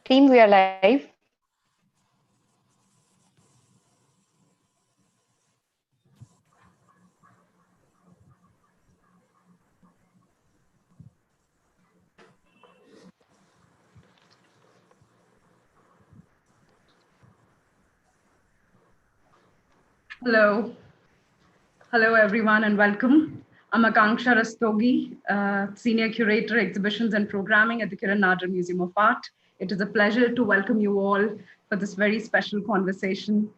Team, we are live. Hello. Hello, everyone, and welcome. I'm Akansha Rastogi, Senior Curator, Exhibitions and Programming at the Kiran Nadar Museum of Art. It is a pleasure to welcome you all for this very special conversation.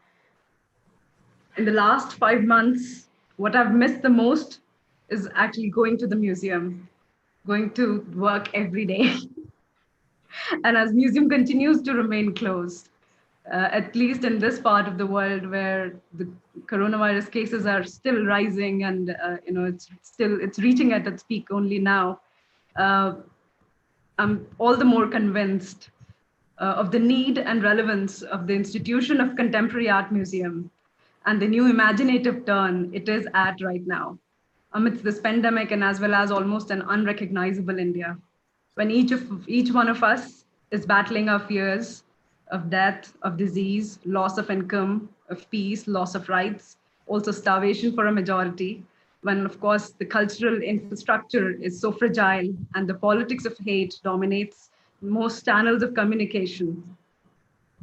In the last 5 months, what I've missed the most is actually going to the museum, going to work every day. And as museum continues to remain closed, at least in this part of the world where the coronavirus cases are still rising and it's reaching at its peak only now, uh, I'm all the more convinced of the need and relevance of the institution of Contemporary Art Museum and the new imaginative turn it is at right now amidst this pandemic and as well as almost an unrecognizable India, when each one of us is battling our fears of death, of disease, loss of income, of peace, loss of rights, also starvation for a majority, when of course the cultural infrastructure is so fragile and the politics of hate dominates most channels of communication.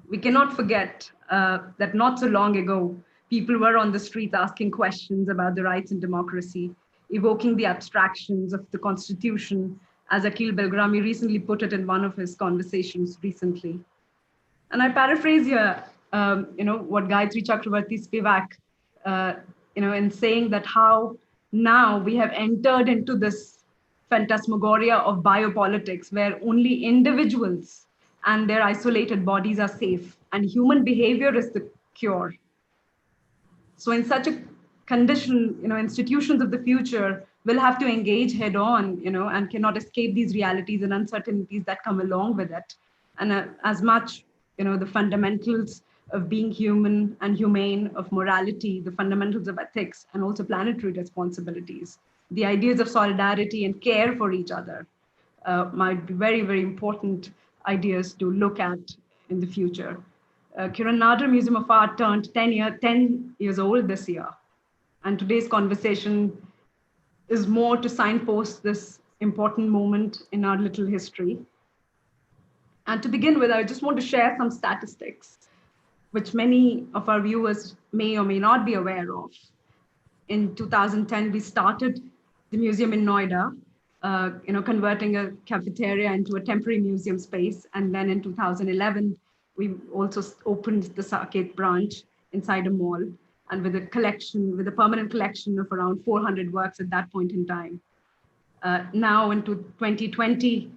We cannot forget that not so long ago, people were on the streets asking questions about the rights and democracy, evoking the abstractions of the Constitution, as Akil Belgrami recently put it in one of his conversations recently. And I paraphrase here, what Gayatri Chakravarti Spivak, in saying that how now we have entered into this phantasmagoria of biopolitics where only individuals and their isolated bodies are safe and human behavior is the cure. So in such a condition, institutions of the future will have to engage head on, and cannot escape these realities and uncertainties that come along with it. And as much, the fundamentals of being human and humane, of morality, the fundamentals of ethics, and also planetary responsibilities, the ideas of solidarity and care for each other might be very, very important ideas to look at in the future. Kiran Nadar Museum of Art turned 10 years old this year. And today's conversation is more to signpost this important moment in our little history. And to begin with, I just want to share some statistics, which many of our viewers may or may not be aware of. In 2010, we started the museum in Noida, converting a cafeteria into a temporary museum space. And then in 2011, we also opened the Saket branch inside a mall, and with a permanent collection of around 400 works at that point in time. Now into 2020,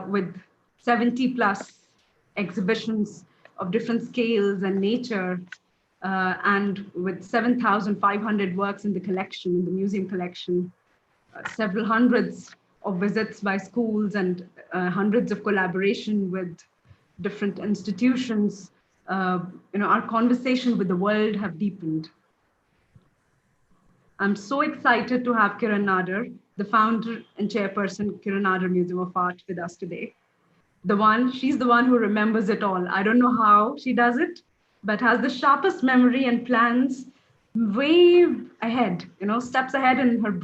with 70 plus exhibitions of different scales and nature, and with 7,500 works in the collection, in the museum collection, several hundreds of visits by schools and hundreds of collaboration with different institutions, our conversation with the world have deepened. I'm so excited to have Kiran Nadar, the founder and chairperson, Kiran Nadar Museum of Art, with us today. She's the one who remembers it all. I don't know how she does it, but has the sharpest memory and plans way ahead, steps ahead in her,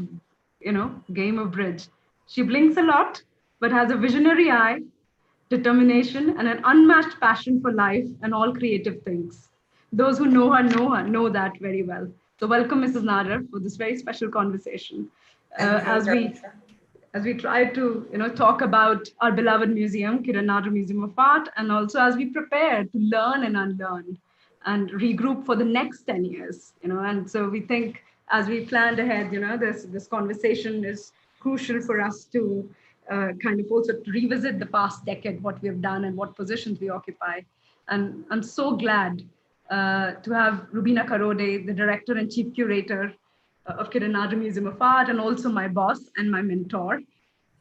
game of bridge. She blinks a lot, but has a visionary eye, determination, and an unmatched passion for life and all creative things. Those who know her, know that very well. So welcome, Mrs. Nadar, for this very special conversation. As we try to talk about our beloved museum, Kiran Nadar Museum of Art, and also as we prepare to learn and unlearn and regroup for the next 10 years. And so we think as we planned ahead, this conversation is crucial for us to kind of also revisit the past decade, what we have done and what positions we occupy. And I'm so glad to have Roobina Karode, the director and chief curator of Kiran Nadar Museum of Art, and also my boss and my mentor.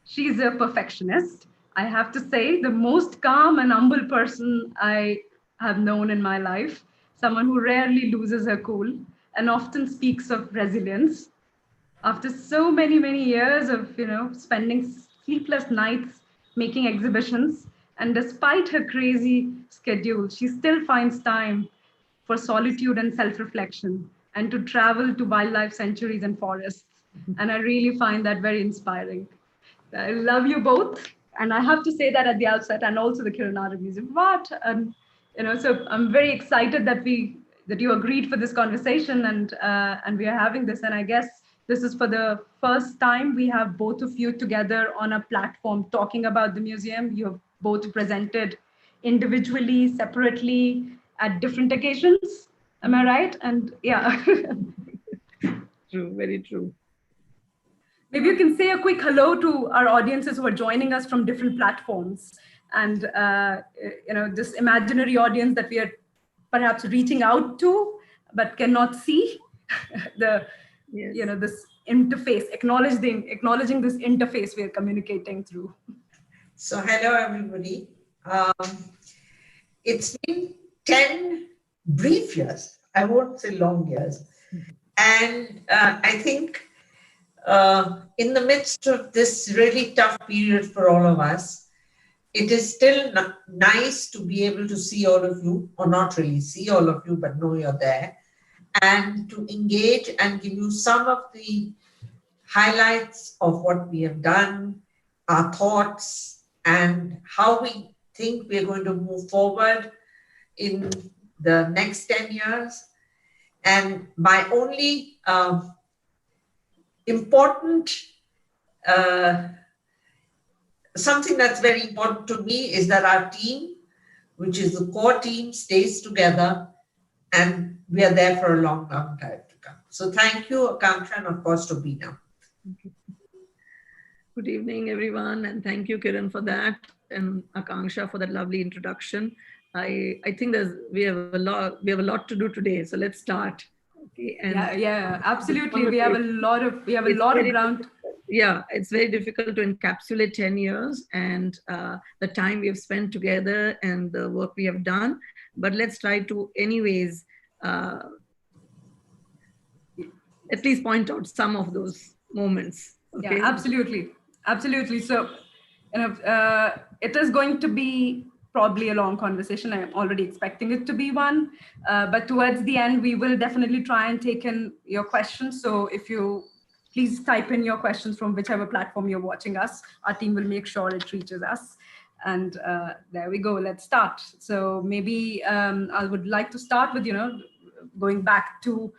She's a perfectionist. I have to say, the most calm and humble person I have known in my life, someone who rarely loses her cool and often speaks of resilience. After so many, many years of, spending sleepless nights making exhibitions And despite her crazy schedule, she still finds time for solitude and self-reflection and to travel to wildlife sanctuaries and forests. And I really find that very inspiring. I love you both. And I have to say that at the outset, and also the Kiran Nadar Museum. But so I'm very excited that you agreed for this conversation, and we are having this. And I guess this is for the first time we have both of you together on a platform talking about the museum. You have both presented individually, separately, at different occasions. Am I right? And yeah. True, very true. Maybe you can say a quick hello to our audiences who are joining us from different platforms, and this imaginary audience that we are perhaps reaching out to but cannot see. This interface, acknowledging this interface we are communicating through. So hello everybody. It's been 10 brief years, I won't say long years, and I think in the midst of this really tough period for all of us, it is still nice to be able to see all of you, or not really see all of you, but know you're there, and to engage and give you some of the highlights of what we have done, our thoughts, and how we think we're going to move forward in the next 10 years. And my only something that's very important to me is that our team, which is the core team, stays together, and we are there for a long, long time to come. So thank you, Akansha, and of course, Roobina. Good evening, everyone, and thank you, Kiran, for that, and Akansha for that lovely introduction. I think we have a lot to do today, so let's start. Okay, and yeah, absolutely. We have a lot of ground. Yeah, it's very difficult to encapsulate 10 years and the time we have spent together and the work we have done. But let's try to, anyways, at least point out some of those moments. Okay? Yeah, absolutely. So, it is going to be probably a long conversation. I'm already expecting it to be one. But towards the end, we will definitely try and take in your questions. So if you please type in your questions from whichever platform you're watching us, our team will make sure it reaches us. And there we go. Let's start. So maybe I would like to start with, going back to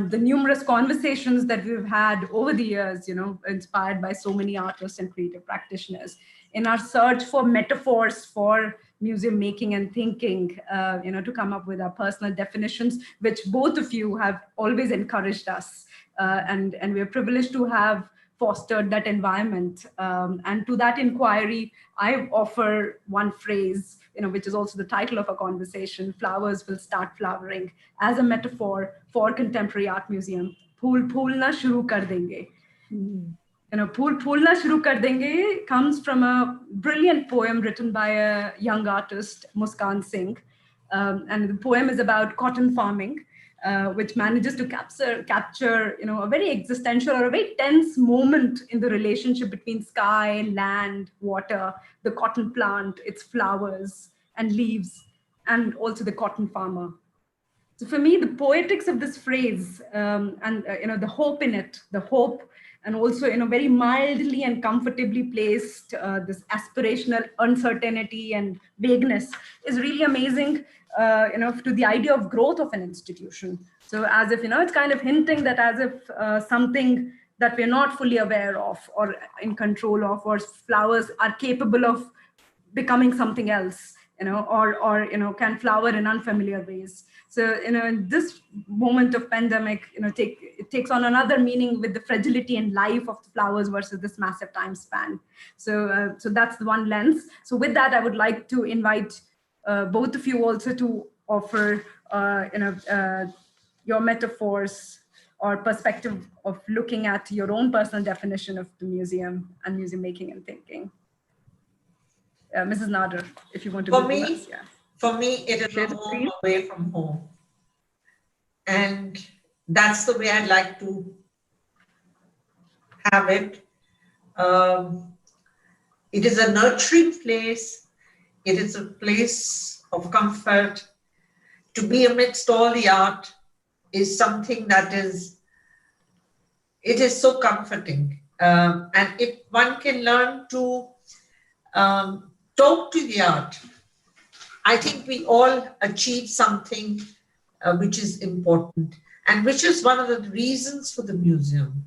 the numerous conversations that we've had over the years, inspired by so many artists and creative practitioners in our search for metaphors for museum making and thinking, to come up with our personal definitions, which both of you have always encouraged us. And we are privileged to have fostered that environment. And to that inquiry, I offer one phrase, which is also the title of our conversation: flowers will start flowering, as a metaphor for contemporary art museum. Phool phoolna shuru kar denge. Phool phoolna shuru kar denge comes from a brilliant poem written by a young artist, Muskan Singh. And the poem is about cotton farming, which manages to capture, a very existential or a very tense moment in the relationship between sky, land, water, the cotton plant, its flowers and leaves, and also the cotton farmer. So for me, the poetics of this phrase and the hope in it, and also very mildly and comfortably placed this aspirational uncertainty and vagueness is really amazing. To the idea of growth of an institution. So as if, it's kind of hinting that as if something that we're not fully aware of or in control of, or flowers are capable of becoming something else, or can flower in unfamiliar ways. So, in this moment of pandemic, it takes on another meaning with the fragility and life of the flowers versus this massive time span. So, so that's the one lens. So with that, I would like to invite both of you also to offer, your metaphors or perspective of looking at your own personal definition of the museum and museum making and thinking. Mrs. Nadar, if you want to for go me, us, yeah. For me, it is a home away from home. And that's the way I'd like to have it. It is a nurturing place. It is a place of comfort. To be amidst all the art is something that is so comforting. And if one can learn to talk to the art, I think we all achieve something which is important, and which is one of the reasons for the museum,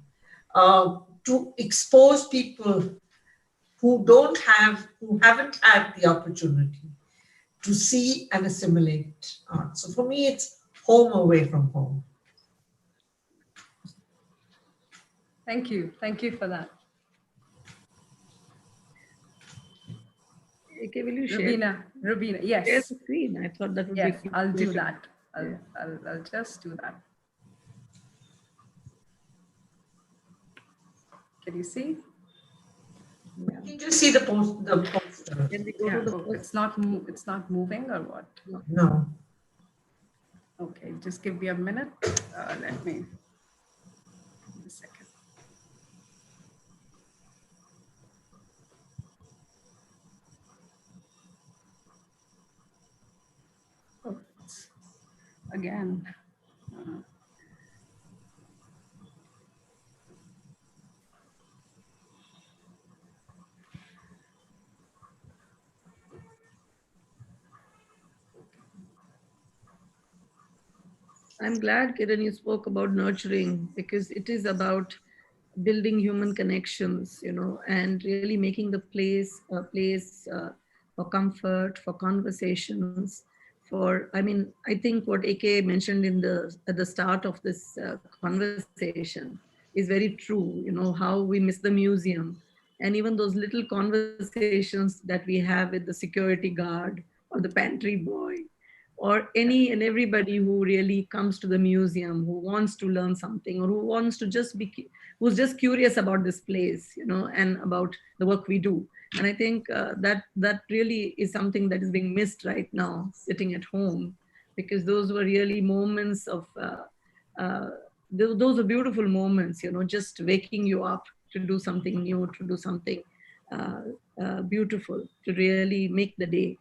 to expose people who haven't had the opportunity to see and assimilate art. So for me, it's home away from home. Thank you. Thank you for that. Okay, will you share? Roobina, yes. Share the screen. I thought that would Yes, be. I'll do that. I'll just do that. Can you see? You can just see the poster. Can we go to the It's not moving or what? No. Okay, just give me a minute. Let me. A second. Oh, again. I'm glad, Kiran, you spoke about nurturing, because it is about building human connections, and really making the place a place for comfort, for conversations, I think what AK mentioned at the start of this conversation is very true, how we miss the museum, and even those little conversations that we have with the security guard or the pantry boy, or any and everybody who really comes to the museum, who wants to learn something, or who wants to who's just curious about this place, and about the work we do. And I think that really is something that is being missed right now, sitting at home, because those were really moments of, those are beautiful moments, just waking you up to do something new, to do something beautiful, to really make the day.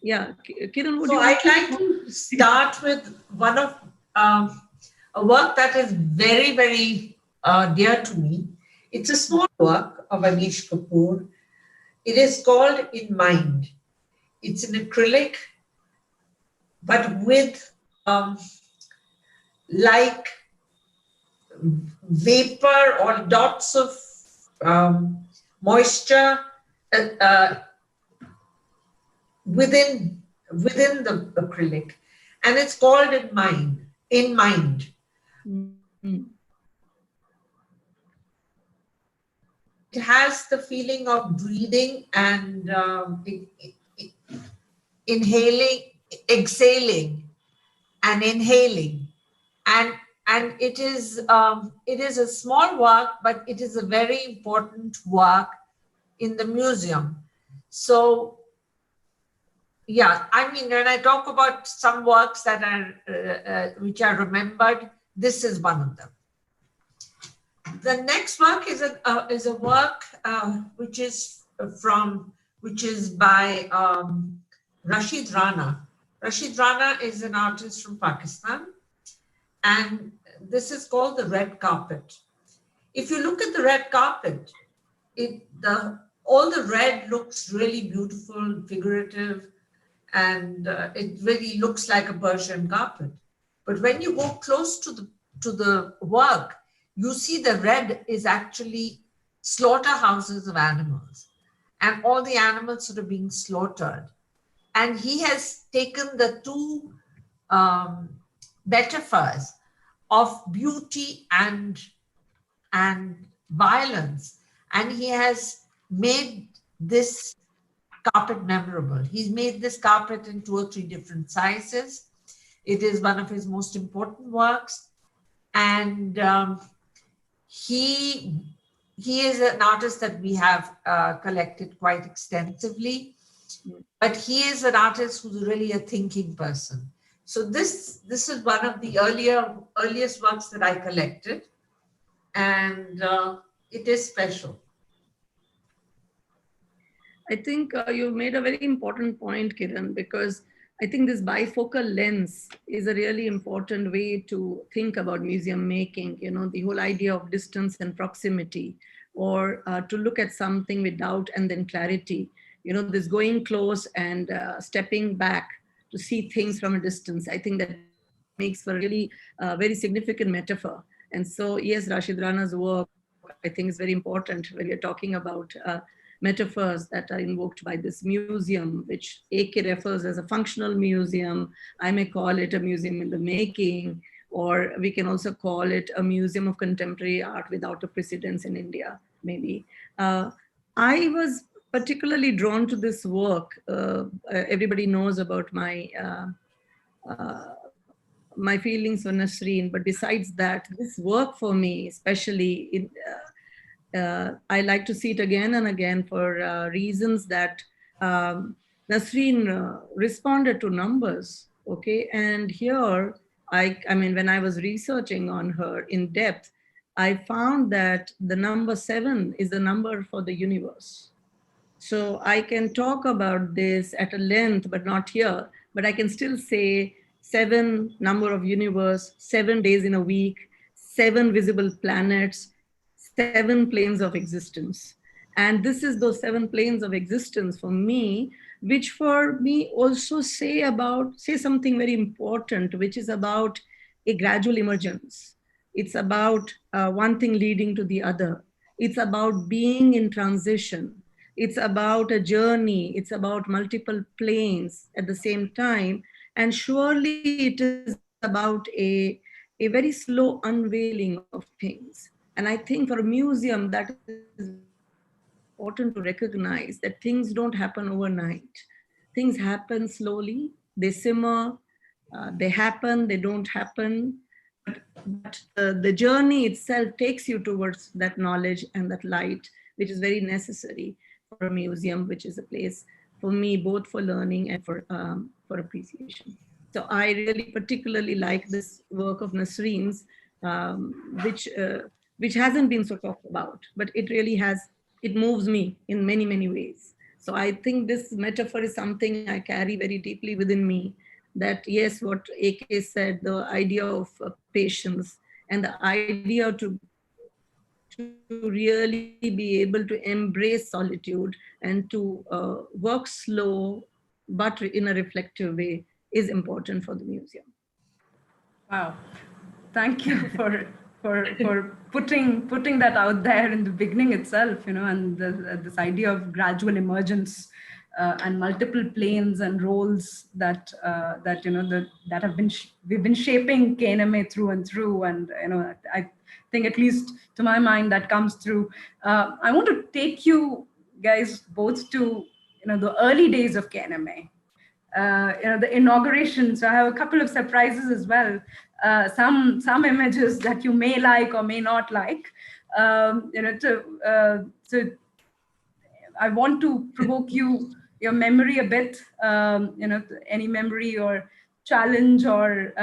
Yeah, Kiran, would so you I'd like to start with one of a work that is very, very dear to me. It's a small work of Anish Kapoor. It is called In Mind. It's an acrylic, but with like vapor or dots of moisture within the acrylic, and it's called In Mind. In Mind. Mm-hmm. It has the feeling of breathing and inhaling, exhaling, and inhaling, and it is a small work, but it is a very important work in the museum. So yeah, I mean, when I talk about some works that are which are remembered, this is one of them. The next work is a work which is by Rashid Rana. Rashid Rana is an artist from Pakistan, and this is called The Red Carpet. If you look at the red carpet, all the red looks really beautiful, figurative, and it really looks like a Persian carpet. But when you go close to the work, you see the red is actually slaughterhouses of animals, and all the animals sort of being slaughtered. And he has taken the two metaphors of beauty and violence, and he has made this carpet memorable. He's made this carpet in 2 or 3 different sizes. It is one of his most important works, and he is an artist that we have collected quite extensively, but he is an artist who's really a thinking person. So this is one of the earliest works that I collected, and it is special. I think you made a very important point, Kiran, because I think this bifocal lens is a really important way to think about museum making, you know, the whole idea of distance and proximity, or to look at something with doubt and then clarity. You know, this going close and stepping back to see things from a distance. I think that makes for a really very significant metaphor. And so, yes, Rashid Rana's work, I think, is very important when you're talking about metaphors that are invoked by this museum, which AK refers as a functional museum. I may call it a museum in the making, or we can also call it a museum of contemporary art without a precedence in India, maybe. I was particularly drawn to this work. Everybody knows about my feelings for Nasreen, but besides that, this work for me, especially I like to see it again and again for reasons that Nasreen responded to numbers, okay? And here, I mean, when I was researching on her in depth, I found that the number 7 is the number for the universe. So I can talk about this at a length, but not here. But I can still say 7 number of universe, 7 days in a week, 7 visible planets, 7 planes of existence. And this is those 7 planes of existence for me, which for me also say something very important, which is about a gradual emergence. It's about one thing leading to the other. It's about being in transition. It's about a journey. It's about multiple planes at the same time. And surely it is about a very slow unveiling of things. And I think for a museum, that is very important to recognize that things don't happen overnight. Things happen slowly, they simmer, they happen, they don't happen. But the journey itself takes you towards that knowledge and that light, which is very necessary for a museum, which is a place for me both for learning and for appreciation. So I really particularly like this work of Nasreen's, which hasn't been so talked about, but it really has. It moves me in many many ways. So I think this metaphor is something I carry very deeply within me. That yes, what AK said, the idea of patience and the idea to really be able to embrace solitude and to work slow but in a reflective way is important for the museum. Wow, thank you for putting that out there in the beginning itself, you know, and this idea of gradual emergence and multiple planes and roles that that you know that have been we've been shaping KNMA through and through, and you know I think at least to my mind that comes through. I want to take you guys both to the early days of KNMA. The inauguration. So I have a couple of surprises as well. Some images that you may like or may not like. So I want to provoke your memory a bit. Any memory or challenge or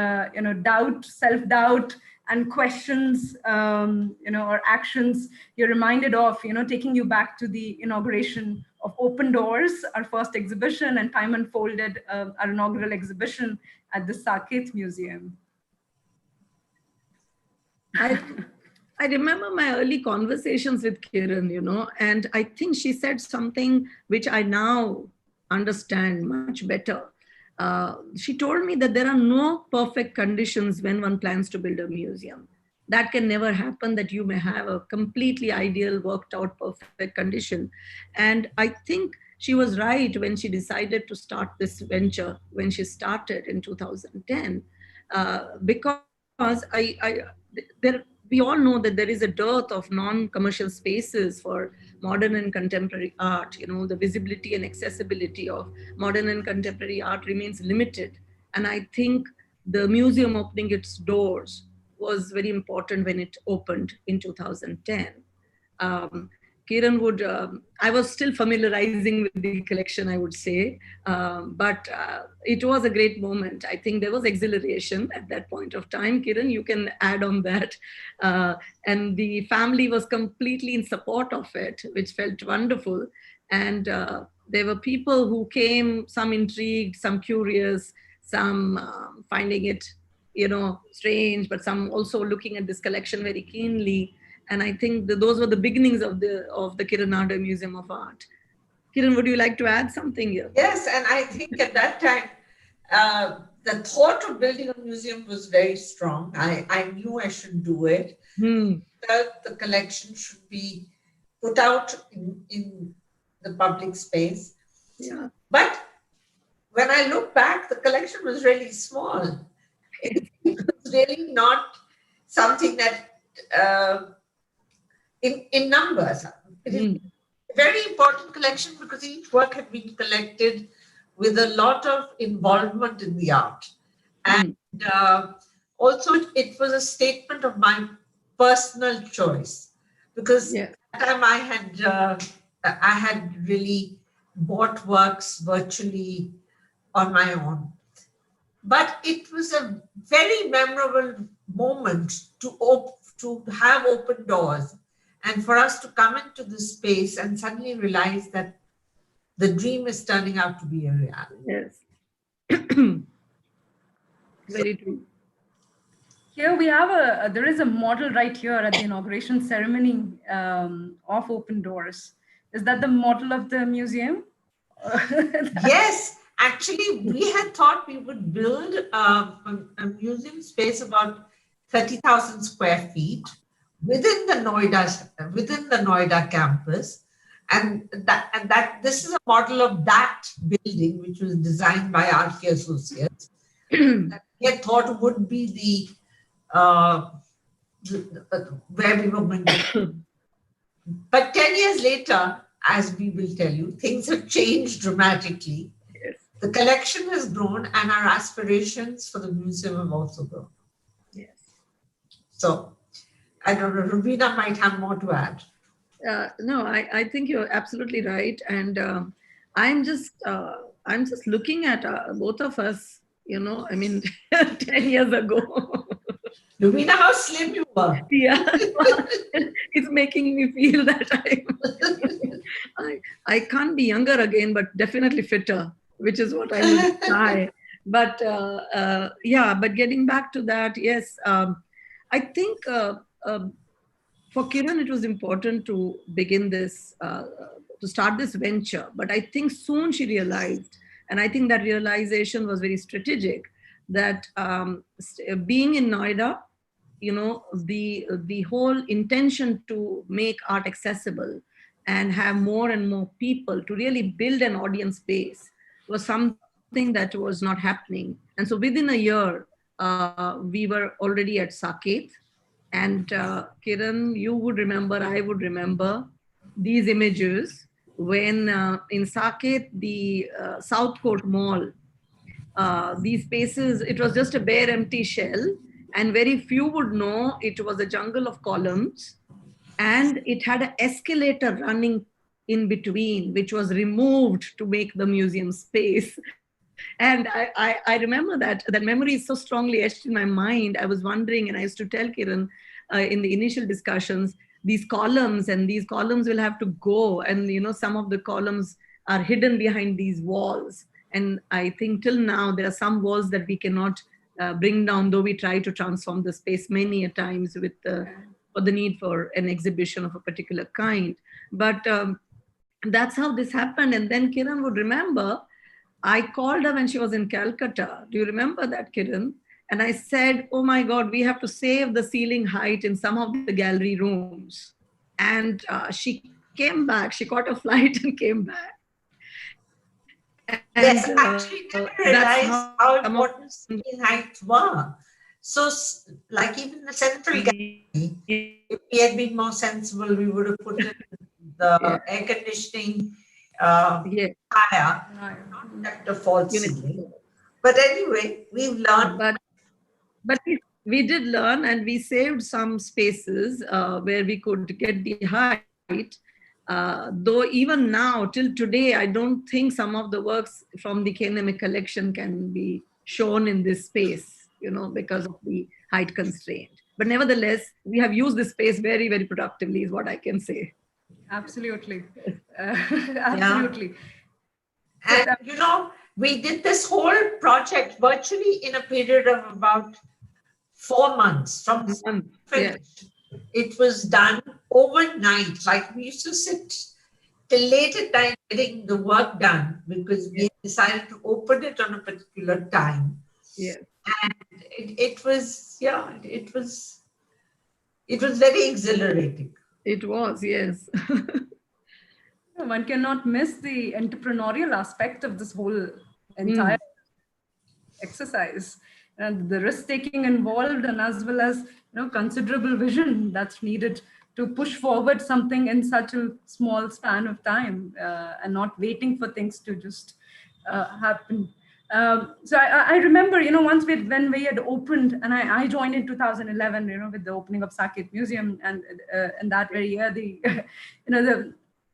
doubt, self-doubt, and questions, or actions you're reminded of, taking you back to the inauguration of Open Doors, our first exhibition, and Time Unfolded, our inaugural exhibition at the Saket Museum. I remember my early conversations with Kiran, and I think she said something which I now understand much better. She told me that there are no perfect conditions when one plans to build a museum. That can never happen, that you may have a completely ideal, worked out, perfect condition. And I think she was right when she decided to start this venture, when she started in 2010, because we all know that there is a dearth of non-commercial spaces for modern and contemporary art. The visibility and accessibility of modern and contemporary art remains limited. And I think the museum opening its doors was very important when it opened in 2010. Kiran would, I was still familiarizing with the collection, I would say. But it was a great moment. I think there was exhilaration at that point of time. Kiran, you can add on that. And the family was completely in support of it, which felt wonderful. And there were people who came, some intrigued, some curious, some finding it, strange, but some also looking at this collection very keenly. And I think those were the beginnings of the Kiran Nadar Museum of Art. Kiran, would you like to add something here? Yes, and I think at that time, the thought of building a museum was very strong. I knew I should do it. Felt the collection should be put out in the public space. Yeah. But when I look back, the collection was really small. It was really not something that, in numbers, it is a very important collection because each work had been collected with a lot of involvement in the art. And also it was a statement of my personal choice, because at that time I had really bought works virtually on my own. But it was a very memorable moment to have open doors and for us to come into this space and suddenly realize that the dream is turning out to be a reality. Yes. Very true. Here we have there is a model right here at the inauguration ceremony of Open Doors. Is that the model of the museum? Yes, actually we had thought we would build a museum space about 30,000 square feet within the Noida campus. And that this is a model of that building, which was designed by RK Associates. That we had thought would be where we were going to. But 10 years later, as we will tell you, things have changed dramatically. Yes. The collection has grown and our aspirations for the museum have also grown. Yes. So, I don't know, Roobina might have more to add. No, I think you're absolutely right. And I'm just looking at both of us, 10 years ago. Roobina, how slim you were. Yeah, it's making me feel that I can't be younger again, but definitely fitter, which is what I would try. But but getting back to that, yes, I think for Kiran, it was important to begin this, to start this venture. But I think soon she realized, and I think that realization was very strategic, that being in Noida, the whole intention to make art accessible and have more and more people to really build an audience base was something that was not happening. And so within a year, we were already at Saket. And Kiran, you would remember, I would remember these images when in Saket, the South Court Mall, these spaces, it was just a bare empty shell, and very few would know it was a jungle of columns, and it had an escalator running in between, which was removed to make the museum space. And I remember that memory is so strongly etched in my mind. I was wondering, and I used to tell Kiran in the initial discussions, these columns will have to go, and some of the columns are hidden behind these walls. And I think till now there are some walls that we cannot bring down, though we try to transform the space many a times with for the need for an exhibition of a particular kind. But that's how this happened. And then Kiran would remember, I called her when she was in Calcutta. Do you remember that, Kiran? And I said, oh my God, we have to save the ceiling height in some of the gallery rooms. And she came back, she caught a flight and came back. And, yes, actually never realized how important ceiling heights were. So, like even the central gallery, if we had been more sensible, we would have put in the air conditioning higher, not kept a false ceiling. But anyway, we've learned. But we did learn, and we saved some spaces where we could get the height. Though even now, till today, I don't think some of the works from the KNMA collection can be shown in this space, because of the height constraint. But nevertheless, we have used this space very, very productively, is what I can say. Absolutely. Yeah. Absolutely. And we did this whole project virtually in a period of about 4 months from finish. Yeah. It was done overnight. Like we used to sit till late at night getting the work done because we decided to open it on a particular time. Yeah. And it was very exhilarating. It was, yes. One cannot miss the entrepreneurial aspect of this whole entire exercise, and the risk taking involved, and as well as considerable vision that's needed to push forward something in such a small span of time, and not waiting for things to just happen. So I remember, once when we had opened, and I joined in 2011, with the opening of Saket Museum, and in that very year,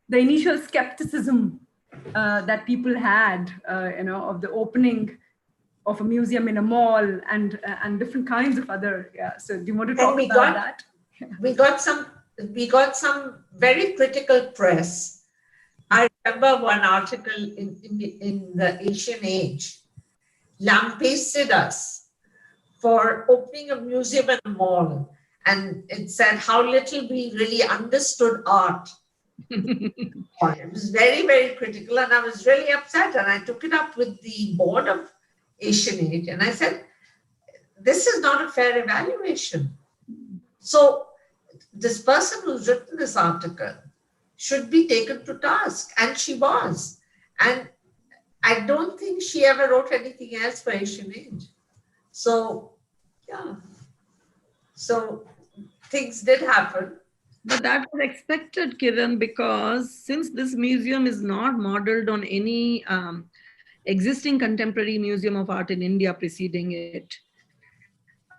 the initial skepticism that people had, of the opening of a museum in a mall and different kinds of other. Yeah. So do you want to talk about that? We got some very critical press. I remember one article in the Asian Age lambasted us for opening a museum in a mall, and it said how little we really understood art. It was very, very critical, and I was really upset, and I took it up with the board of Asian Age, and I said, this is not a fair evaluation. So this person who's written this article should be taken to task, and she was. And I don't think she ever wrote anything else for Asian Age. So, yeah. So things did happen. But that was expected, Kiran, because since this museum is not modeled on any existing contemporary museum of art in India preceding it,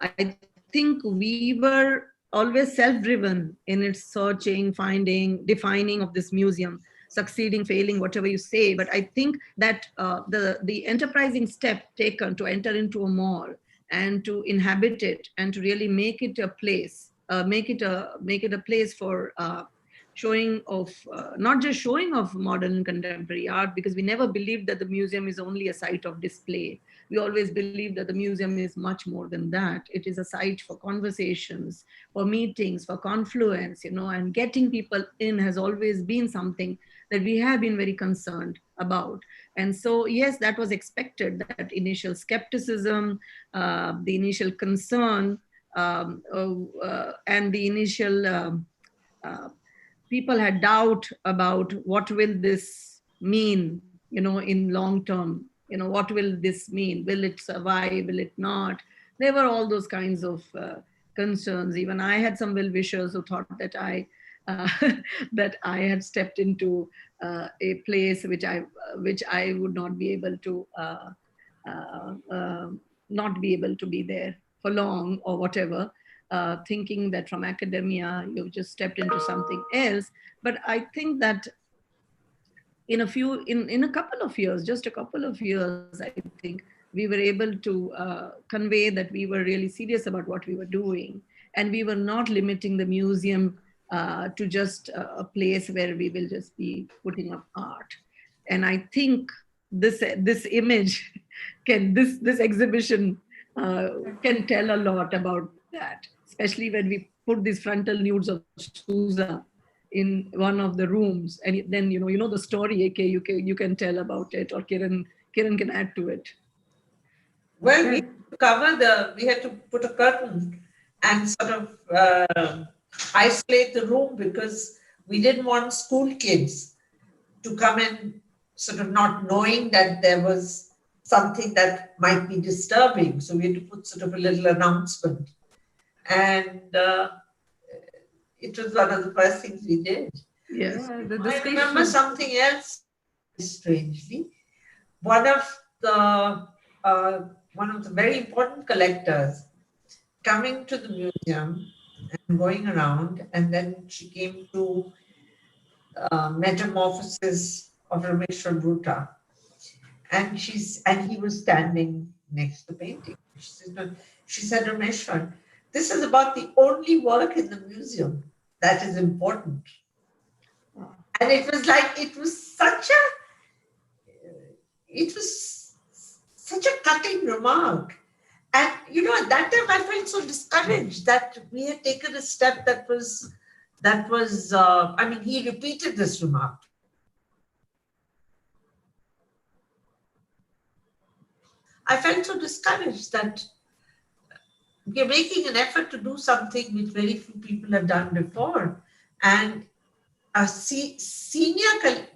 I think we were always self-driven in its searching, finding, defining of this museum, succeeding, failing, whatever you say. But I think that the enterprising step taken to enter into a mall and to inhabit it and to really make it a place, make it a place for showing of, not just showing of modern and contemporary art, because we never believed that the museum is only a site of display. We always believed that the museum is much more than that. It is a site for conversations, for meetings, for confluence, and getting people in has always been something that we have been very concerned about. And so, yes, that was expected, that initial skepticism, the initial concern, and the initial people had doubt about what will this mean, in long term. What will this mean? Will it survive? Will it not? There were all those kinds of concerns. Even I had some well-wishers who thought that I had stepped into a place which I would not be able to be there for long or whatever. Thinking that from academia you've just stepped into something else. But I think that in a couple of years, just a couple of years, I think we were able to convey that we were really serious about what we were doing, and we were not limiting the museum to just a place where we will just be putting up art. And I think this image this exhibition can tell a lot about that, especially when we put these frontal nudes of Sousa in one of the rooms, and then the story, AK, you can tell about it, or Kiran can add to it. Well, we had to put a curtain and sort of isolate the room, because we didn't want school kids to come in sort of not knowing that there was something that might be disturbing. So we had to put sort of a little announcement. And it was one of the first things we did. Yes. I remember something else, strangely. One of the very important collectors coming to the museum and going around, and then she came to Metamorphosis of Rameshwar Bhuta. And he was standing next to the painting. She said, Rameshwar, this is about the only work in the museum that is important. And it was like, it was such a cutting remark. And, at that time I felt so discouraged that we had taken a step that was, he repeated this remark. I felt so discouraged that we are making an effort to do something which very few people have done before. And a seasoned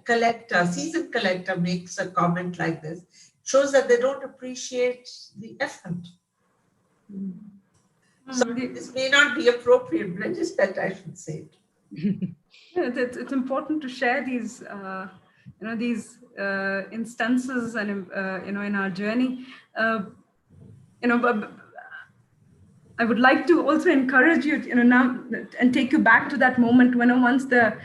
collector makes a comment like this, shows that they don't appreciate the effort. So this may not be appropriate, but I just felt I should say it. It's important to share these, these instances and, in our journey. I would like to also encourage you, now and take you back to that moment when once the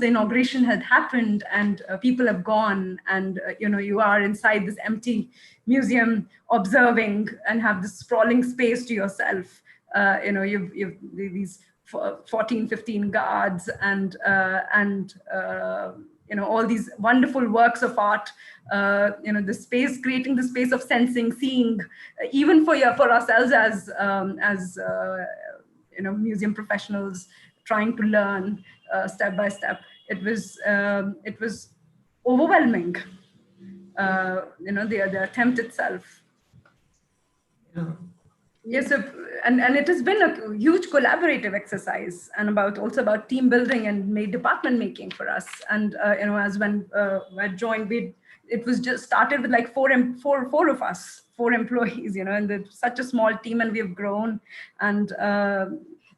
inauguration had happened and people have gone, and you are inside this empty museum observing and have this sprawling space to yourself. You've these 14, 15 guards and all these wonderful works of art, the space, creating the space of sensing, seeing, even for ourselves as museum professionals trying to learn step by step. It was overwhelming, the attempt itself. Yeah. Yes, and it has been a huge collaborative exercise, and also about team building and department making for us. And as when I joined, it was just started with like four of us, 4 employees, and such a small team, and we have grown. And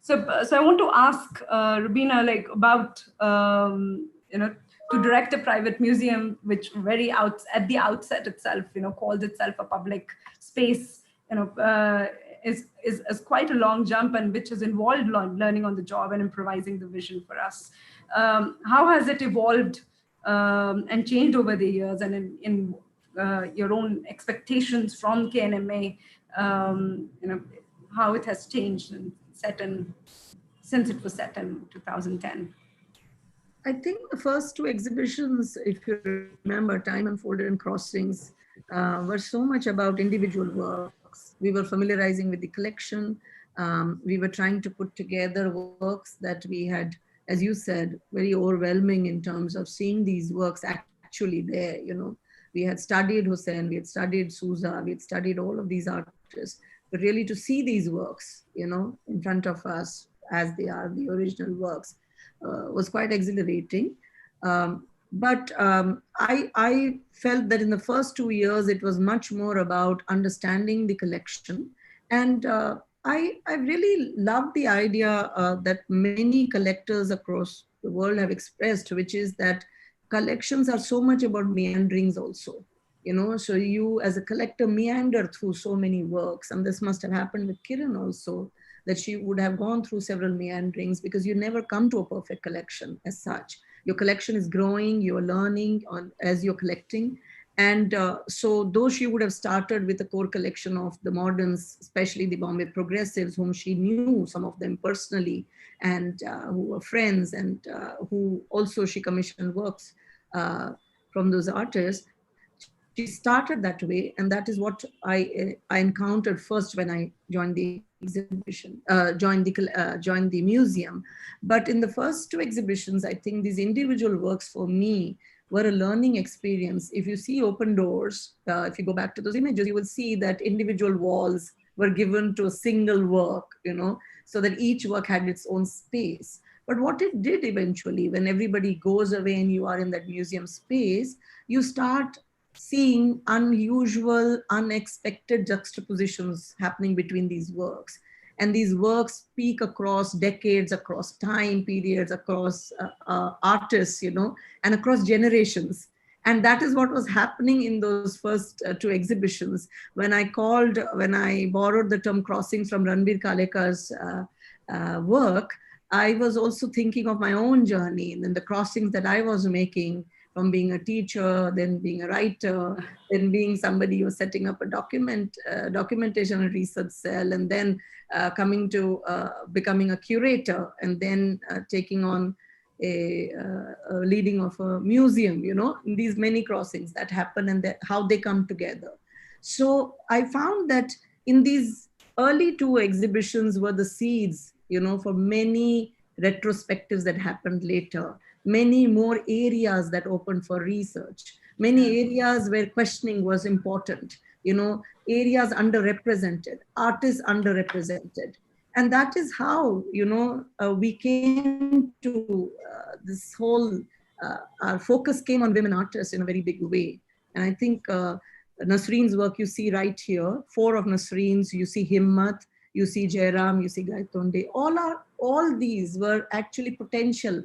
so I want to ask Roobina, like, about to direct a private museum, which at the outset itself, calls itself a public space, is quite a long jump, and which has involved learning on the job and improvising the vision for us. How has it evolved and changed over the years, and in your own expectations from KNMA, how it has changed and since it was set in 2010? I think the first 2 exhibitions, if you remember, Time Unfolded and Crossings, were so much about individual works. We were familiarizing with the collection. We were trying to put together works that we had, as you said, very overwhelming in terms of seeing these works actually there. We had studied Hussain, we had studied Souza, we had studied all of these artists, but really to see these works, in front of us as they are, the original works, was quite exhilarating. But I felt that in the first 2 years, it was much more about understanding the collection. And I really love the idea that many collectors across the world have expressed, which is that collections are so much about meanderings also. So you as a collector meander through so many works. And this must have happened with Kiran also, that she would have gone through several meanderings, because you never come to a perfect collection as such. Your collection is growing, you're learning as you're collecting. And so though she would have started with a core collection of the moderns, especially the Bombay Progressives, whom she knew, some of them personally, and who were friends, and who also she commissioned works from those artists, she started that way. And that is what I encountered first when I joined the exhibition, joined the museum. But in the first 2 exhibitions, I think these individual works for me were a learning experience. If you see Open Doors, if you go back to those images, you will see that individual walls were given to a single work, so that each work had its own space. But what it did eventually, when everybody goes away and you are in that museum space, you start seeing unusual, unexpected juxtapositions happening between these works. And these works speak across decades, across time periods, across artists, and across generations. And that is what was happening in those first 2 exhibitions. When I borrowed the term crossings from Ranbir Kalekar's work, I was also thinking of my own journey and then the crossings that I was making from being a teacher, then being a writer, then being somebody who was setting up a documentation and research cell, and then coming to becoming a curator, and then taking on a leading of a museum, you know, these many crossings that happen and how they come together. So I found that in these early two exhibitions were the seeds, you know, for many retrospectives that happened later, many more areas that opened for research, many areas where questioning was important, you know, areas underrepresented, artists underrepresented. And that is how, you know, we came to this whole, our focus came on women artists in a very big way. And I think Nasreen's work you see right here, 4 of Nasreen's, you see Himmat, you see Jairam, you see Gaitonde, all these were actually potential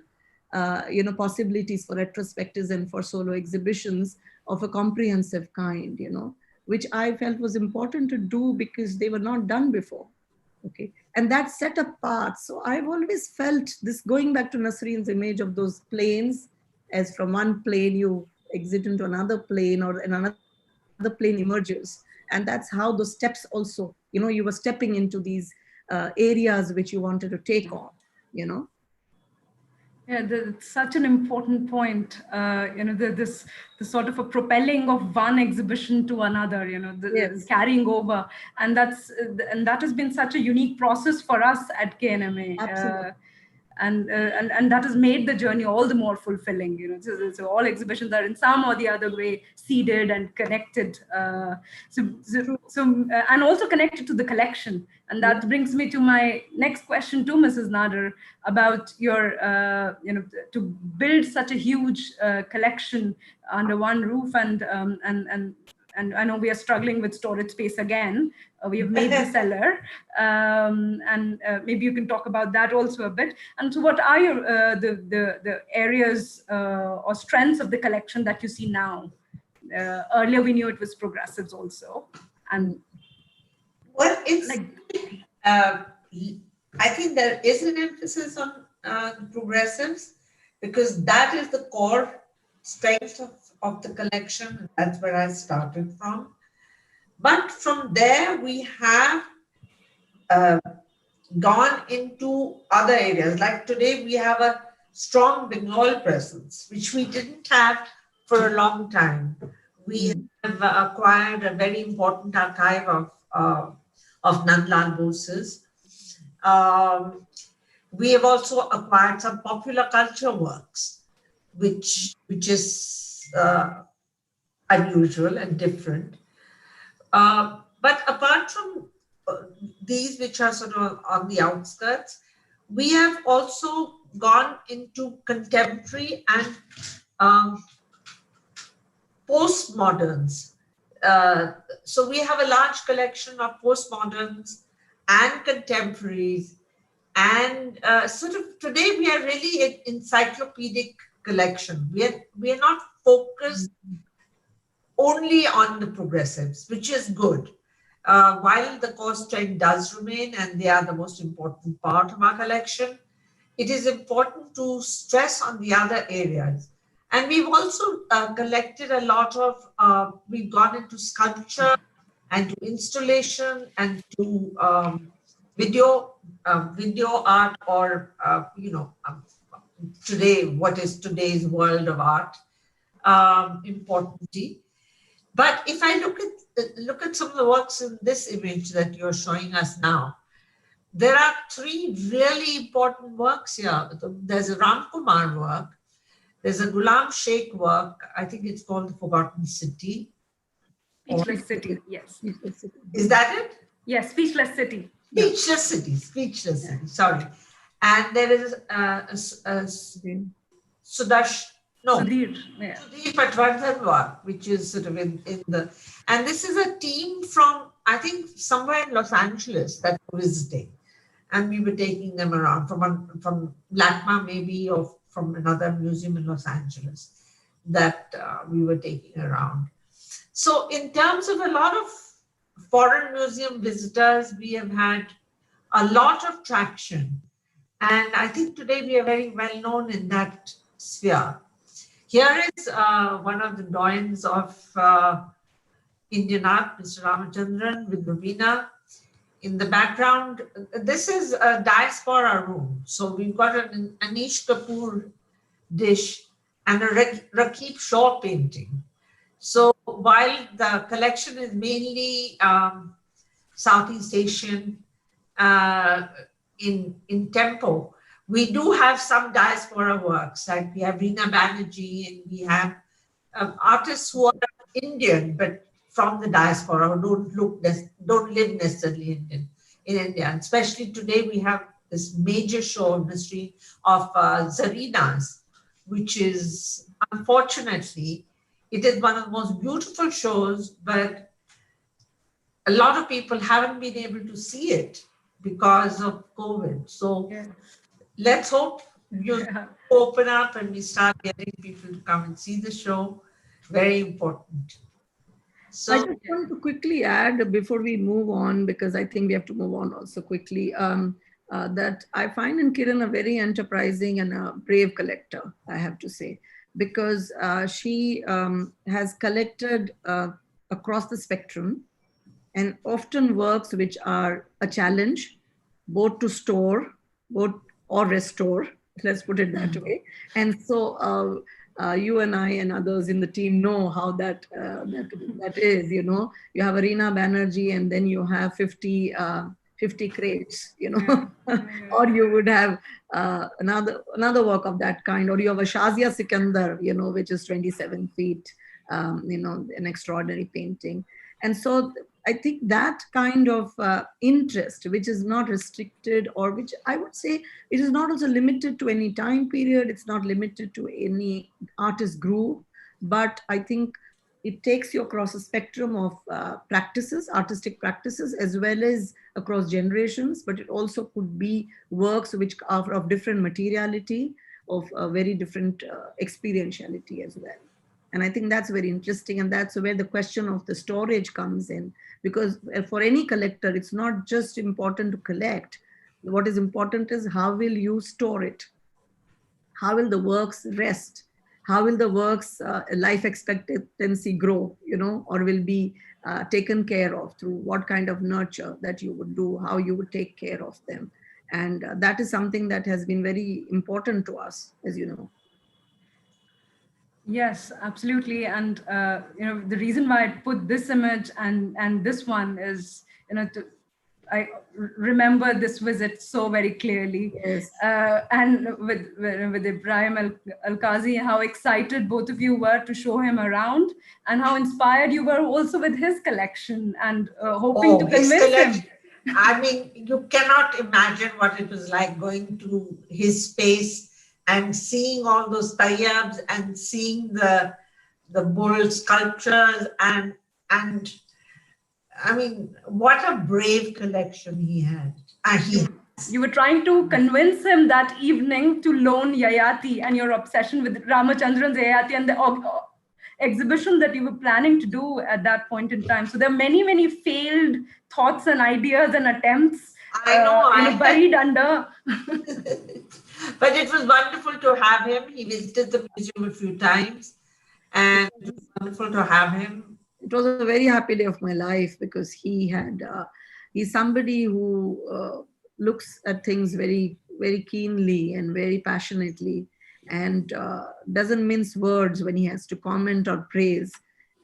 you know, possibilities for retrospectives and for solo exhibitions of a comprehensive kind, you know, which I felt was important to do because they were not done before. Okay, and that set apart. So I've always felt this, going back to Nasreen's image of those planes, as from one plane you exit into another plane, or another plane emerges. And that's how those steps also, you know, you were stepping into these areas which you wanted to take on, you know. Yeah, it's such an important point. You know, this sort of a propelling of one exhibition to another. You know, Yes. carrying over, and that has been such a unique process for us at KNMA. Absolutely. And that has made the journey all the more fulfilling. You know, so all exhibitions are in some or the other way seeded and connected. And also connected to the collection. And that brings me to my next question to Mrs. Nadar about your, you know, to build such a huge collection under one roof, and I know we are struggling with storage space again. We have made the cellar, and maybe you can talk about that also a bit. And so, what are your the areas or strengths of the collection that you see now? Earlier, we knew it was progressives also, and well, it's like I think there is an emphasis on progressives because that is the core strength of the collection. That's where I started from. But from there, we have gone into other areas. Like today, we have a strong Bengal presence, which we didn't have for a long time. We have acquired a very important archive of Nandlal Bose's. We have also acquired some popular culture works, which is unusual and different. But apart from these, which are sort of on the outskirts, we have also gone into contemporary and postmoderns. So we have a large collection of postmoderns and contemporaries. And sort of today we are really an encyclopedic collection. We are not focused only on the progressives, which is good. While the core strength does remain and they are the most important part of our collection, it is important to stress on the other areas. And we've also collected a lot of, we've gone into sculpture and to installation and to video art, or, you know, today, what is today's world of art, importantly. But if I look at some of the works in this image that you're showing us now, there are 3 really important works here. There's a Ram Kumar work, there's a Ghulam Sheikh work, I think it's called The Forgotten City. Speechless City, yes. Is that it? Yes, Speechless City. Speechless City, sorry. And there is Sudhir Patwardhan work, which is sort of in the, and this is a team from, I think, somewhere in Los Angeles that were visiting. And we were taking them around from LACMA maybe, or from another museum in Los Angeles that we were taking around. So in terms of a lot of foreign museum visitors, we have had a lot of traction And I think today we are very well known in that sphere. Here is one of the doyens of Indian art, Mr. Ramachandran with Roobina. In the background, this is a diaspora room. So we've got an Anish Kapoor dish and a Rakib Shaw painting. So while the collection is mainly Southeast Asian in tempo, we do have some diaspora works. Like we have Reena Banerjee and we have artists who are Indian but from the diaspora who don't live necessarily in India. And especially today we have this major show on the street of Zarinas, which is unfortunately, it is one of the most beautiful shows, but a lot of people haven't been able to see it because of COVID. So let's hope you open up and we start getting people to come and see the show. Very important. So I just want to quickly add before we move on, because I think we have to move on also quickly, that I find in Kiran a very enterprising and a brave collector, I have to say, because she has collected across the spectrum and often works which are a challenge, both to store, both or restore, let's put it that way. And so you and I and others in the team know how that is, you know. You have Reena Banerjee and then you have 50 crates, you know, or you would have another work of that kind, or you have a Shazia Sikandar, you know, which is 27 feet, you know, an extraordinary painting. And so I think that kind of interest, which is not restricted, or which I would say it is not also limited to any time period, it's not limited to any artist group, but I think it takes you across a spectrum of practices, artistic practices, as well as across generations, but it also could be works which are of different materiality, of very different experientiality as well. And I think that's very interesting. And that's where the question of the storage comes in. Because for any collector, it's not just important to collect. What is important is how will you store it? How will the works rest? How will the works life expectancy grow, you know, or will be taken care of through what kind of nurture that you would do, how you would take care of them. And that is something that has been very important to us, as you know. Yes, absolutely. And you know, the reason why I put this image and this one is, you know, I remember this visit so very clearly. Yes. And with Ibrahim Al-Qazi, how excited both of you were to show him around, and how inspired you were also with his collection, and hoping to convince him. I mean, you cannot imagine what it was like going to his space and seeing all those tayyabs and seeing the bull sculptures and I mean, what a brave collection he had. You were trying to convince him that evening to loan Yayati, and your obsession with Ramachandran's Yayati and the exhibition that you were planning to do at that point in time. So there are many, many failed thoughts and ideas and attempts buried under. But it was wonderful to have him. He visited the museum a few times, and it was wonderful to have him. It was a very happy day of my life, because he had, he's somebody who looks at things very, very keenly and very passionately, and doesn't mince words when he has to comment or praise.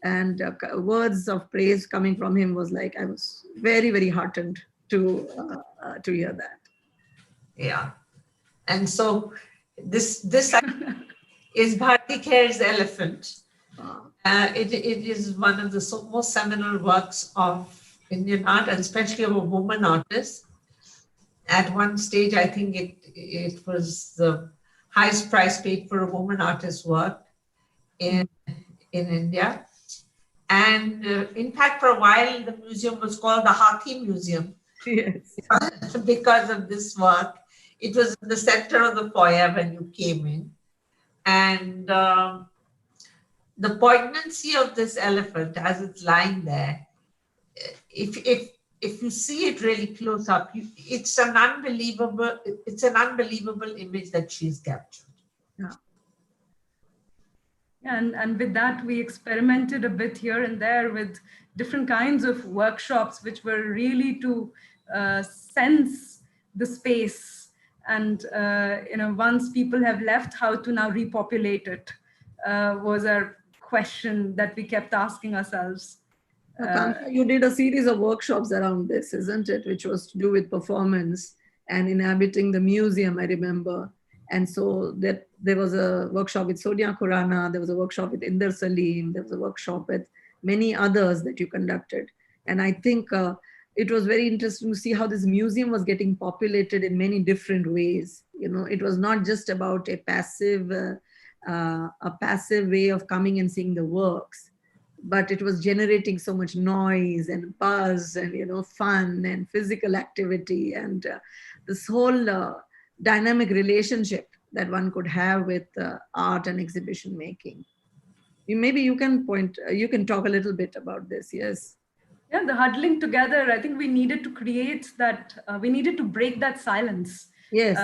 And words of praise coming from him was like, I was very, very heartened to hear that. Yeah. And so this is Bharti Khair's Elephant. It is one of the most seminal works of Indian art, and especially of a woman artist. At one stage, I think it was the highest price paid for a woman artist's work in India. And in fact, for a while, the museum was called the Hathi Museum. Yes. Because of this work. It was in the center of the foyer when you came in. And the poignancy of this elephant as it's lying there, if if you see it really close up, it's an unbelievable image that she's captured. Yeah. And with that, we experimented a bit here and there with different kinds of workshops, which were really to sense the space. And once people have left, how to now repopulate it was our question that we kept asking ourselves. Akansha, you did a series of workshops around this, isn't it? Which was to do with performance and inhabiting the museum, I remember. And so that there was a workshop with Sonia Khurana, there was a workshop with Inder Salim, there was a workshop with many others that you conducted. And I think it was very interesting to see how this museum was getting populated in many different ways. You know, it was not just about a passive way of coming and seeing the works, but it was generating so much noise and buzz and, you know, fun and physical activity and this whole dynamic relationship that one could have with art and exhibition making. Maybe you can talk a little bit about this. Yes. Yeah, the huddling together, I think we needed to create that, we needed to break that silence. Yes.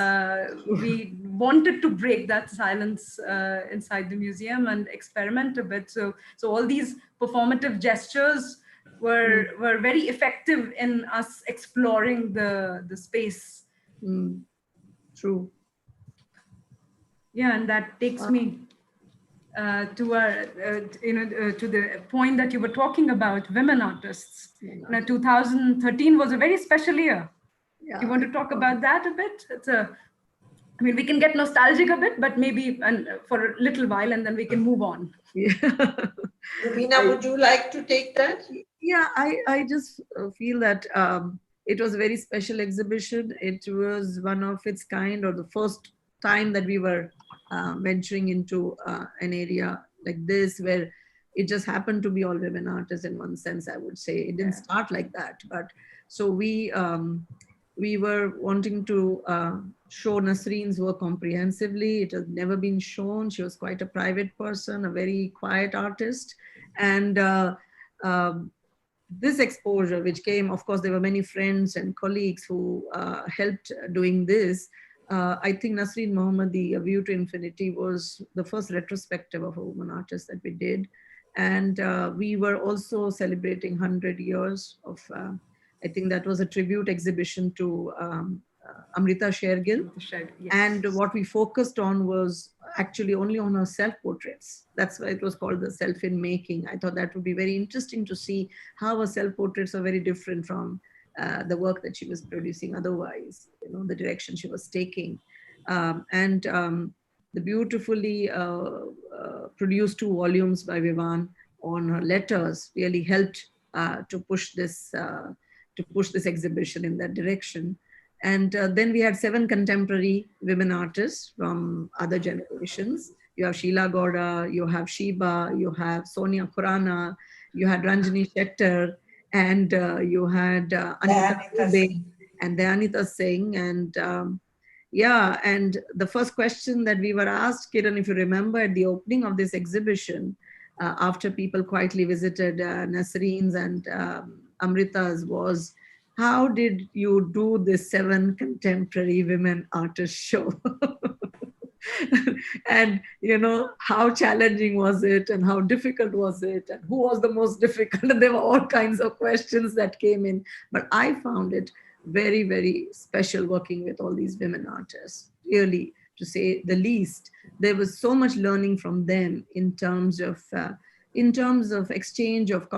We wanted to break that silence inside the museum and experiment a bit. So all these performative gestures were very effective in us exploring the space. True. Yeah, and that takes me to our, to the point that you were talking about, women artists. 2013 was a very special year. Yeah. You want to talk about that a bit? I mean, we can get nostalgic a bit, but maybe for a little while, and then we can move on. Yeah. Roobina, would you like to take that? Yeah, I just feel that it was a very special exhibition. It was one of its kind, or the first time that we were venturing into an area like this, where it just happened to be all women artists in one sense, I would say. It didn't start like that. But so we were wanting to show Nasreen's work comprehensively. It had never been shown. She was quite a private person, a very quiet artist. And this exposure, which came, of course, there were many friends and colleagues who helped doing this. I think Nasreen Mohammadi, A View to Infinity, was the first retrospective of a woman artist that we did. And we were also celebrating 100 years of, I think that was a tribute exhibition to Amrita Shergill. Yes. And what we focused on was actually only on her self-portraits. That's why it was called the self in making. I thought that would be very interesting to see how her self-portraits are very different from the work that she was producing otherwise, you know, the direction she was taking. The beautifully produced 2 volumes by Vivan on her letters really helped to push this exhibition in that direction. And then we had 7 contemporary women artists from other generations. You have Sheila Gowda, you have Sheba, you have Sonia Khurana, you had Ranjini Shettar, and you had Anita Singh and Dayanita Singh. And and the first question that we were asked, Kiran, if you remember, at the opening of this exhibition, after people quietly visited Nasreen's and Amrita's, was, how did you do this 7 contemporary women artist show? And, you know, how challenging was it and how difficult was it and who was the most difficult? And there were all kinds of questions that came in. But I found it very, very special working with all these women artists, really, to say the least. There was so much learning from them in terms of exchange of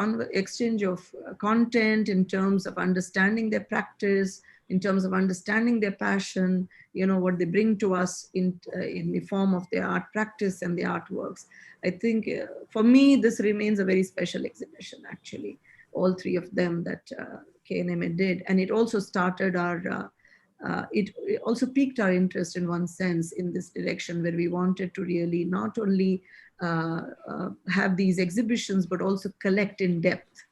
content, in terms of understanding their practice, in terms of understanding their passion, you know, what they bring to us in the form of their art practice and their artworks. I think for me, this remains a very special exhibition, actually, all 3 of them that KNMA did. And it also started it also piqued our interest in one sense in this direction, where we wanted to really not only have these exhibitions, but also collect in depth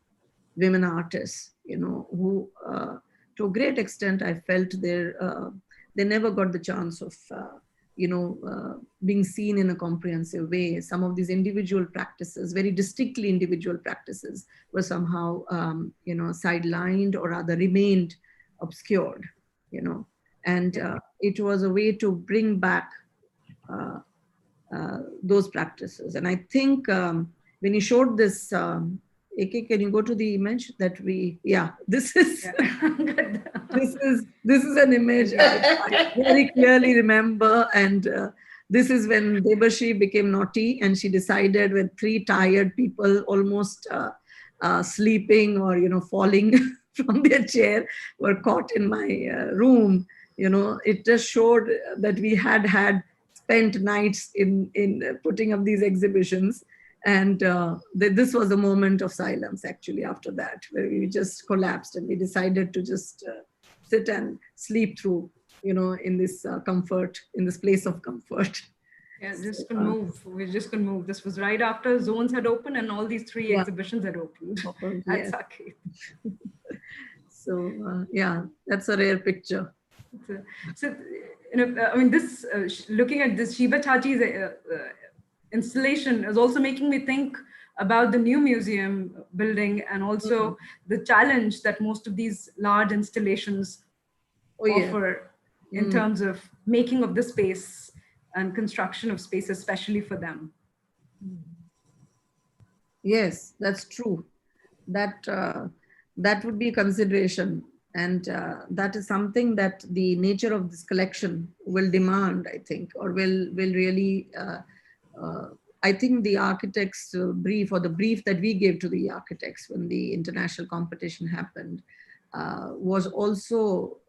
women artists, you know, who to a great extent I felt they never got the chance of being seen in a comprehensive way. Some of these individual practices, very distinctly individual practices, were somehow, sidelined or rather remained obscured, and it was a way to bring back uh, those practices. And I think when you showed this, AK, can you go to the image that this is, this is an image I very clearly remember. And this is when Debashi became naughty, and she decided with 3 tired people almost sleeping or, falling from their chair, were caught in my room. It just showed that we had spent nights in putting up these exhibitions. And this was a moment of silence, actually, after that, where we just collapsed and we decided to just sit and sleep through, in this comfort, in this place of comfort. Yeah, just couldn't move. We just couldn't move. This was right after zones had opened and all these 3 exhibitions had opened at Saket. So, that's a rare picture. So, this looking at this Shiva Chachi's installation is also making me think about the new museum building, and also the challenge that most of these large installations offer in terms of making of the space and construction of space, especially for them. Yes, that's true. That would be a consideration. And that is something that the nature of this collection will demand, I think, or will really, I think the architects' brief, or the brief that we gave to the architects when the international competition happened, was also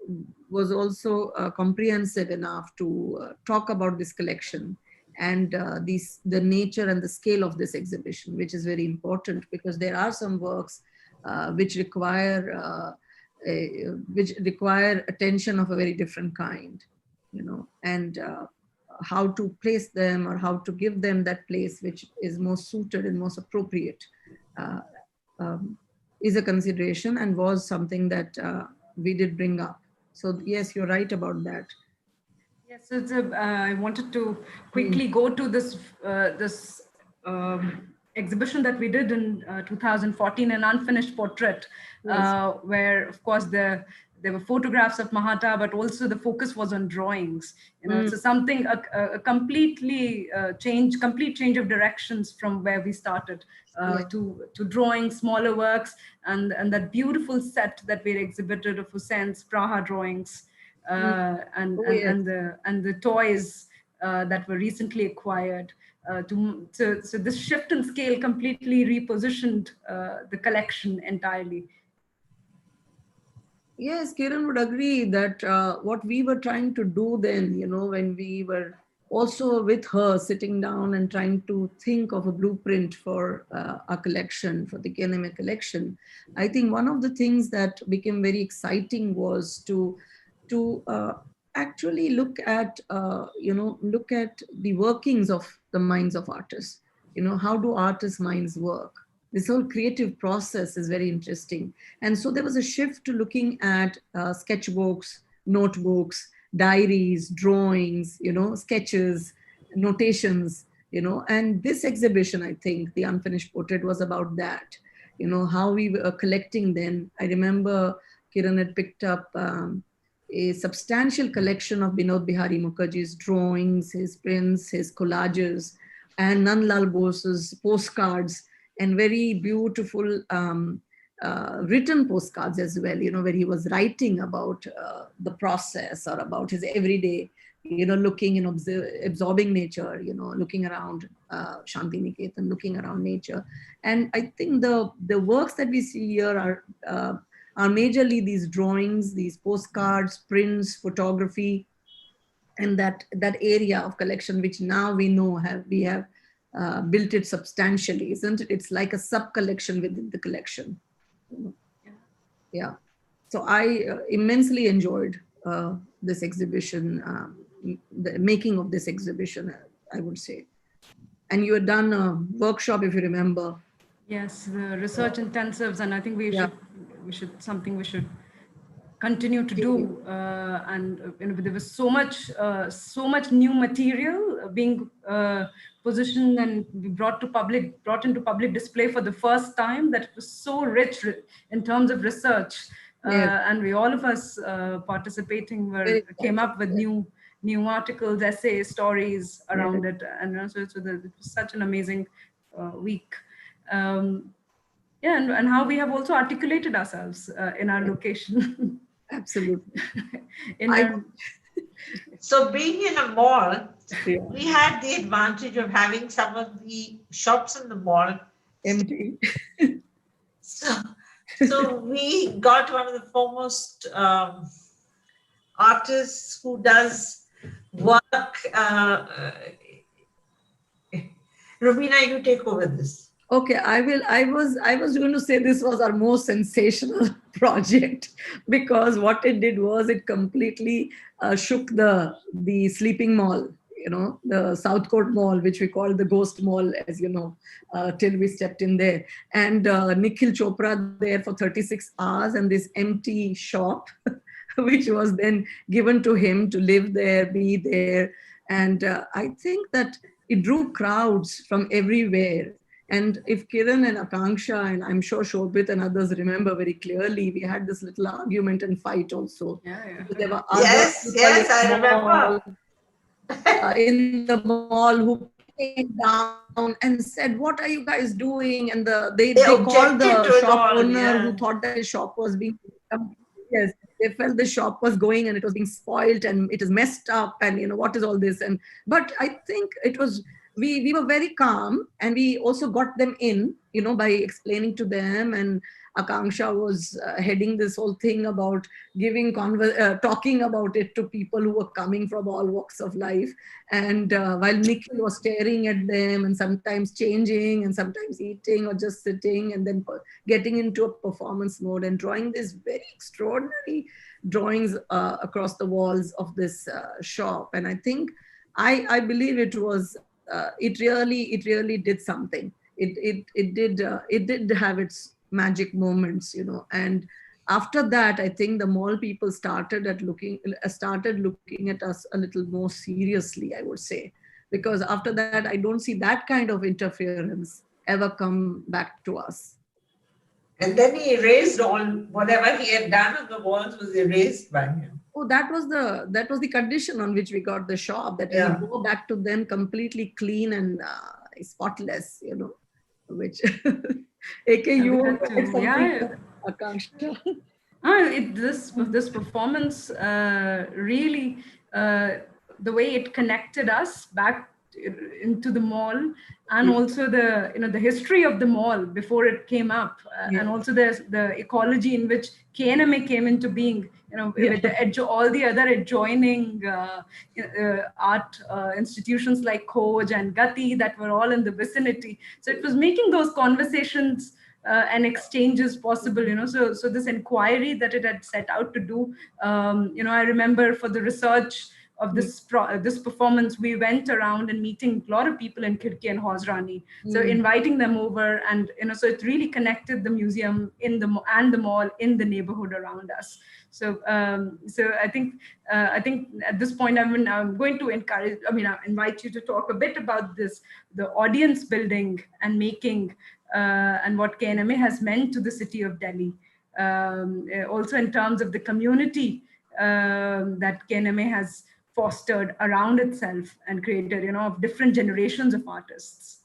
comprehensive enough to talk about this collection and the nature and the scale of this exhibition, which is very important, because there are some works which require attention of a very different kind, and how to place them, or how to give them that place which is most suited and most appropriate, is a consideration, and was something that we did bring up. So yes, you're right about that. Yes, I wanted to quickly go to this exhibition that we did in 2014, an unfinished portrait, where of course there were photographs of Mahata, but also the focus was on drawings. So something a complete change of directions from where we started to drawing smaller works, and that beautiful set that we exhibited of Hussein's Praha drawings, and the toys that were recently acquired. So this shift in scale completely repositioned the collection entirely. Yes, Kiran would agree that what we were trying to do then, when we were also with her sitting down and trying to think of a blueprint for our collection, for the KNMA collection, I think one of the things that became very exciting was to actually look at the workings of the minds of artists. How do artists' minds work? This whole creative process is very interesting. And so there was a shift to looking at sketchbooks, notebooks, diaries, drawings, sketches, notations, and this exhibition, I think, the unfinished portrait, was about that, how we were collecting then. I remember Kiran had picked up a substantial collection of Binod Bihari Mukherjee's drawings, his prints, his collages, and Nandlal Bose's postcards, and very beautiful written postcards as well, where he was writing about the process, or about his everyday, looking and absorbing nature, looking around Shanti Niketan, looking around nature. And I think the works that we see here are majorly these drawings, these postcards, prints, photography, and that area of collection, which now we know we have built it substantially, isn't it? It's like a sub-collection within the collection. Yeah. So I immensely enjoyed this exhibition, the making of this exhibition, I would say. And you had done a workshop, if you remember. Yes, the research intensives, and I think we should continue to do, and there was so much new material being positioned and brought into public display for the first time, that it was so rich in terms of research, Yes, and we all of us participating very came excited. up with new articles, essays, stories around Yes, it, and it was such an amazing week. Um, yeah, and how we have also articulated ourselves in our yes, location. absolutely. in I our, So being in a mall, yeah, we had the advantage of having some of the shops in the mall. empty. So, so we got one of the foremost artists who does work. Roobina, you take over this. Okay, I will. I was going to say this was our most sensational project, because what it did was it completely shook the sleeping mall. The South Court Mall, which we call the Ghost Mall, as you know, till we stepped in there. And Nikhil Chopra there for 36 hours, and this empty shop, which was then given to him to live there, be there. And I think that it drew crowds from everywhere. And if Kiran and Akansha, and I'm sure Shobit and others remember very clearly, we had this little argument and fight also. yeah. There were other Yes, people yes, in I the remember. mall, who came down and said, "What are you guys doing?" And They they called objected the to it shop all. owner, Yeah. who thought that his shop was being, yes, they felt the shop was going and it was being spoilt and it is messed up, and what is all this. And but I think it was, we were very calm, and we also got them in, by explaining to them. And Akanksha was heading this whole thing about talking about it to people who were coming from all walks of life. And while Nikhil was staring at them and sometimes changing and sometimes eating or just sitting, and then getting into a performance mode and drawing these very extraordinary drawings across the walls of this shop. And I think, I believe it was, it really did something. It did have its magic moments, and after that, I think the mall people started looking at us a little more seriously, I would say, because after that, I don't see that kind of interference ever come back to us. And then he erased all, whatever he had done on the walls was erased by him. Oh, that was the condition on which we got the shop, that we Yeah. go back to them completely clean and spotless, which AK, We you had had to, something, Akansha. this performance really, the way it connected us back into the mall, and also the history of the mall before it came up, Yeah. and also the ecology in which KNMA came into being, with all the other adjoining art institutions like Khoj and Gati that were all in the vicinity. So it was making those conversations and exchanges possible, so this inquiry that it had set out to do, I remember for the research of this performance, we went around and meeting a lot of people in Khirki and Hosrani, so inviting them over, and so it really connected the museum and the mall in the neighborhood around us. So I think at this point, I'm going to invite you to talk a bit about the audience building and making, and what KNMA has meant to the city of Delhi. Also in terms of the community that KNMA has fostered around itself and created, of different generations of artists.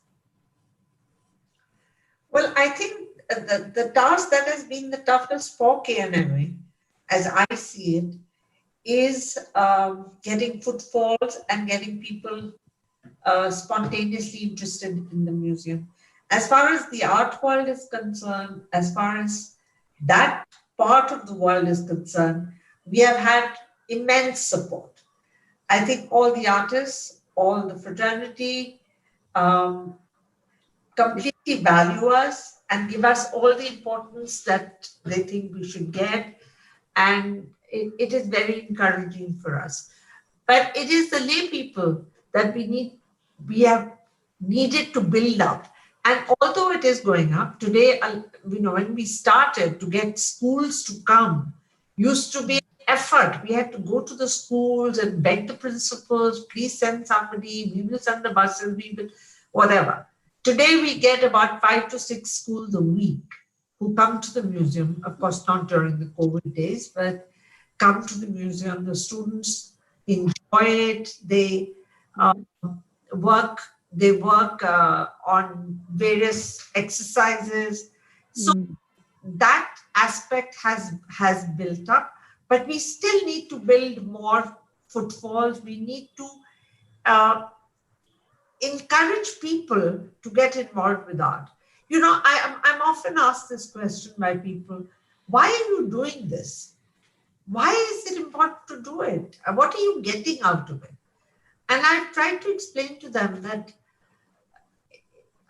Well, I think the task that has been the toughest for KNMA, as I see it, is getting footfalls and getting people spontaneously interested in the museum. As far as the art world is concerned, as far as that part of the world is concerned, we have had immense support. I think all the artists, all the fraternity, completely value us and give us all the importance that they think we should get. And it is very encouraging for us. But it is the lay people that we have needed to build up. And although it is going up today, when we started to get schools to come Used to be effort. We had to go to the schools and beg the principals, please send somebody, we will send the buses, we will, whatever. Today we get about 5 to 6 schools a week who come to the museum, of course not during the COVID days, but come to the museum. The students enjoy it. They work. They work on various exercises. So that aspect has built up, but we still need to build more footfalls. We need to uh, encourage people to get involved with art. You know, I'm often asked this question by people: why are you doing this? Why is it important to do it? What are you getting out of it? And I've tried to explain to them that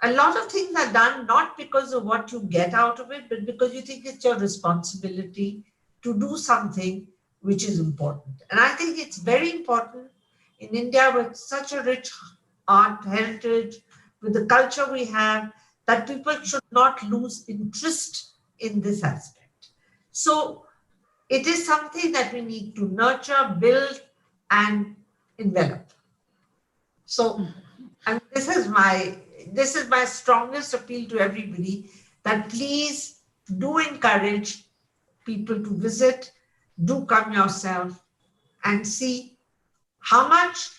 a lot of things are done not because of what you get out of it, but because you think it's your responsibility to do something which is important. And I think it's very important in India with such a rich art heritage, with the culture we have, that people should not lose interest in this aspect. So it is something that we need to nurture, build, and envelop. So, and this is my strongest appeal to everybody, that please do encourage people to visit, do come yourself and see how much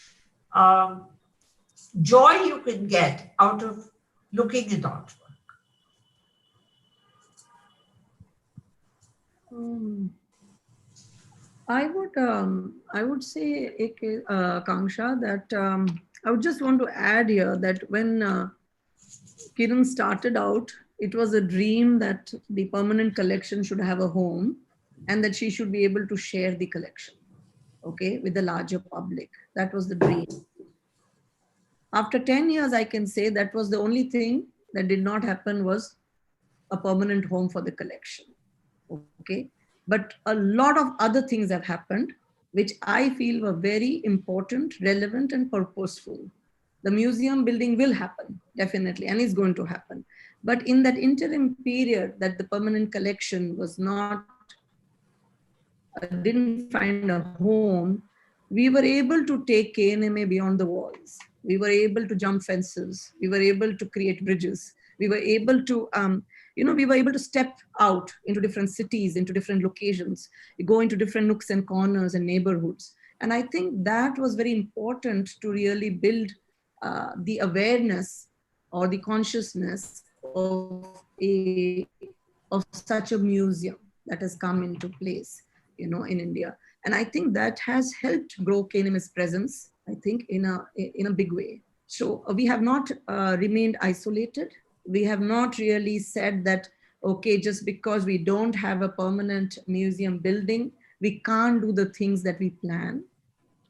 joy you can get out of looking at artwork. I would say, Kangsha, that I would just want to add here that when Kiran started out, it was a dream that the permanent collection should have a home and that she should be able to share the collection, okay, with the larger public. That was the dream. After 10 years, I can say that was the only thing that did not happen was a permanent home for the collection, okay? But a lot of other things have happened, which I feel were very important, relevant, and purposeful. The museum building will happen, definitely, and is going to happen. But in that interim period that the permanent collection was not, didn't find a home, we were able to take KNMA beyond the walls. We were able to jump fences. We were able to create bridges. We were able to, we were able to step out into different cities, into different locations, go into different nooks and corners and neighborhoods. And I think that was very important to really build the awareness or the consciousness of such a museum that has come into place, in India. And I think that has helped grow KNM's presence, I think, in a big way. So we have not remained isolated. We have not really said that, okay, just because we don't have a permanent museum building, we can't do the things that we plan.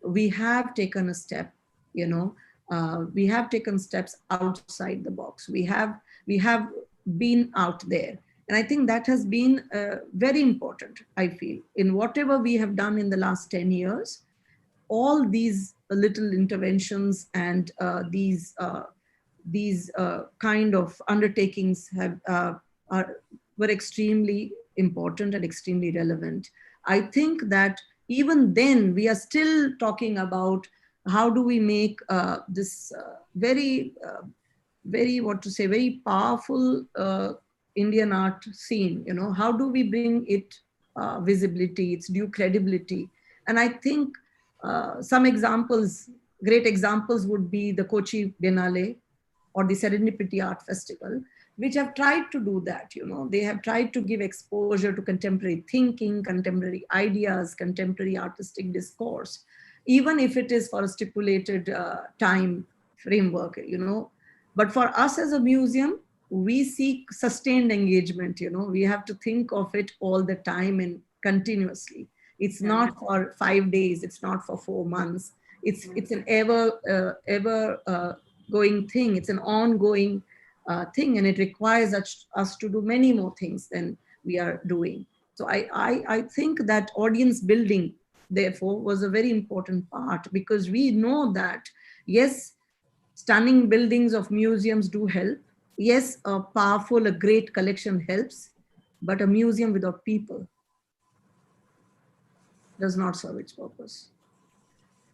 We have taken a step, we have taken steps outside the box. We have been out there. And I think that has been very important, I feel, in whatever we have done in the last 10 years. All these little interventions and these kind of undertakings were extremely important and extremely relevant. I think that even then we are still talking about how do we make this very powerful Indian art scene, how do we bring it visibility, its due credibility. And I think some examples, great examples would be the Kochi Biennale or the Serendipity Art Festival, which have tried to do that. They have tried to give exposure to contemporary thinking, contemporary ideas, contemporary artistic discourse, even if it is for a stipulated time framework, But for us as a museum, we seek sustained engagement, we have to think of it all the time and continuously. It's not for 5 days, it's not for 4 months. It's an ever going thing. It's an ongoing thing, and it requires us to do many more things than we are doing. So I think that audience building, therefore, was a very important part, because we know that, yes, stunning buildings of museums do help. Yes, a great collection helps, but a museum without people does not serve its purpose.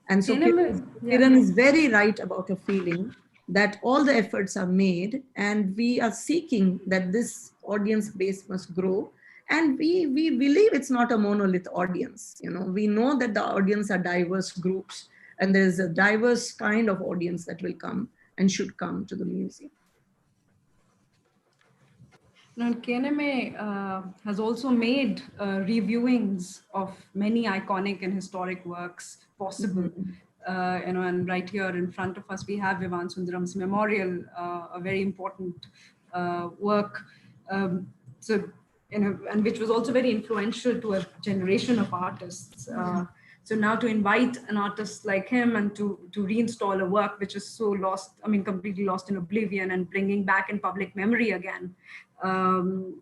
And so KNMA, Kiran is very right about a feeling that all the efforts are made and we are seeking that this audience base must grow. And we believe it's not a monolith audience. We know that the audience are diverse groups and there's a diverse kind of audience that will come and should come to the museum. Now, KNMA has also made reviewings of many iconic and historic works possible. And right here in front of us, we have Vivan Sundaram's memorial, a very important work. And which was also very influential to a generation of artists. So now to invite an artist like him and to reinstall a work which is so lost, completely lost in oblivion and bringing back in public memory again. Do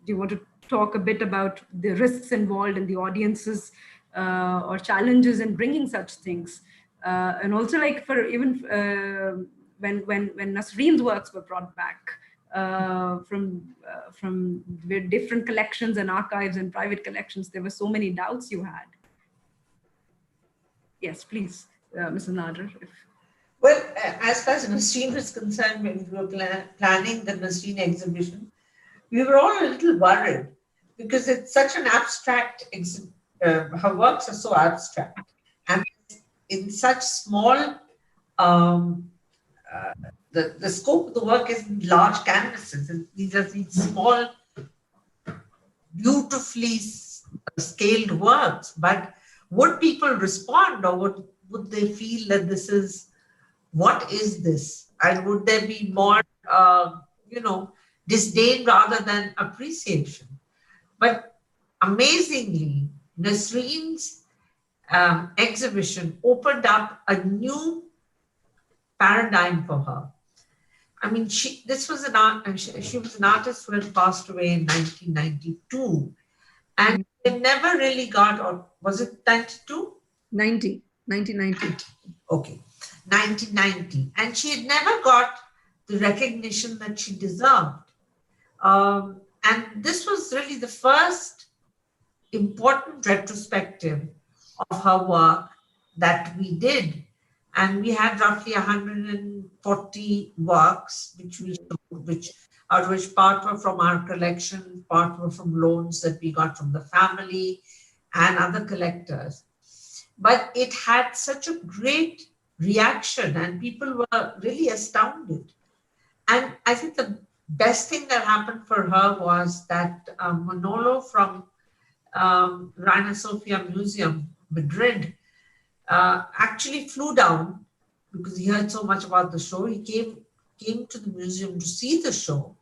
you want to talk a bit about the risks involved in the audiences or challenges in bringing such things? And also like for even when Nasreen's works were brought back, from different collections and archives and private collections, there were so many doubts you had. Yes, please, Mrs. Nadar. Well, as far as Nasreen was concerned, when we were planning the Nasreen exhibition, we were all a little worried because it's such an abstract, her works are so abstract. And in such small, the scope of the work is large canvases. These are these small, beautifully scaled works. But would people respond, or would they feel that this is, what is this? And would there be more, disdain rather than appreciation? But amazingly, Nasreen's exhibition opened up a new paradigm for her. I mean, she was an artist who had passed away in 1992, and it never really got, or was it 92? 1990. Okay, 1990, and she had never got the recognition that she deserved. And this was really the first important retrospective of her work that we did. And we had roughly 140 works, out of which part were from our collection, part were from loans that we got from the family and other collectors. But it had such a great reaction and people were really astounded. And I think the best thing that happened for her was that Manolo from Reina Sofia Museum, Madrid, actually flew down because he heard so much about the show. He came to the museum to see the show,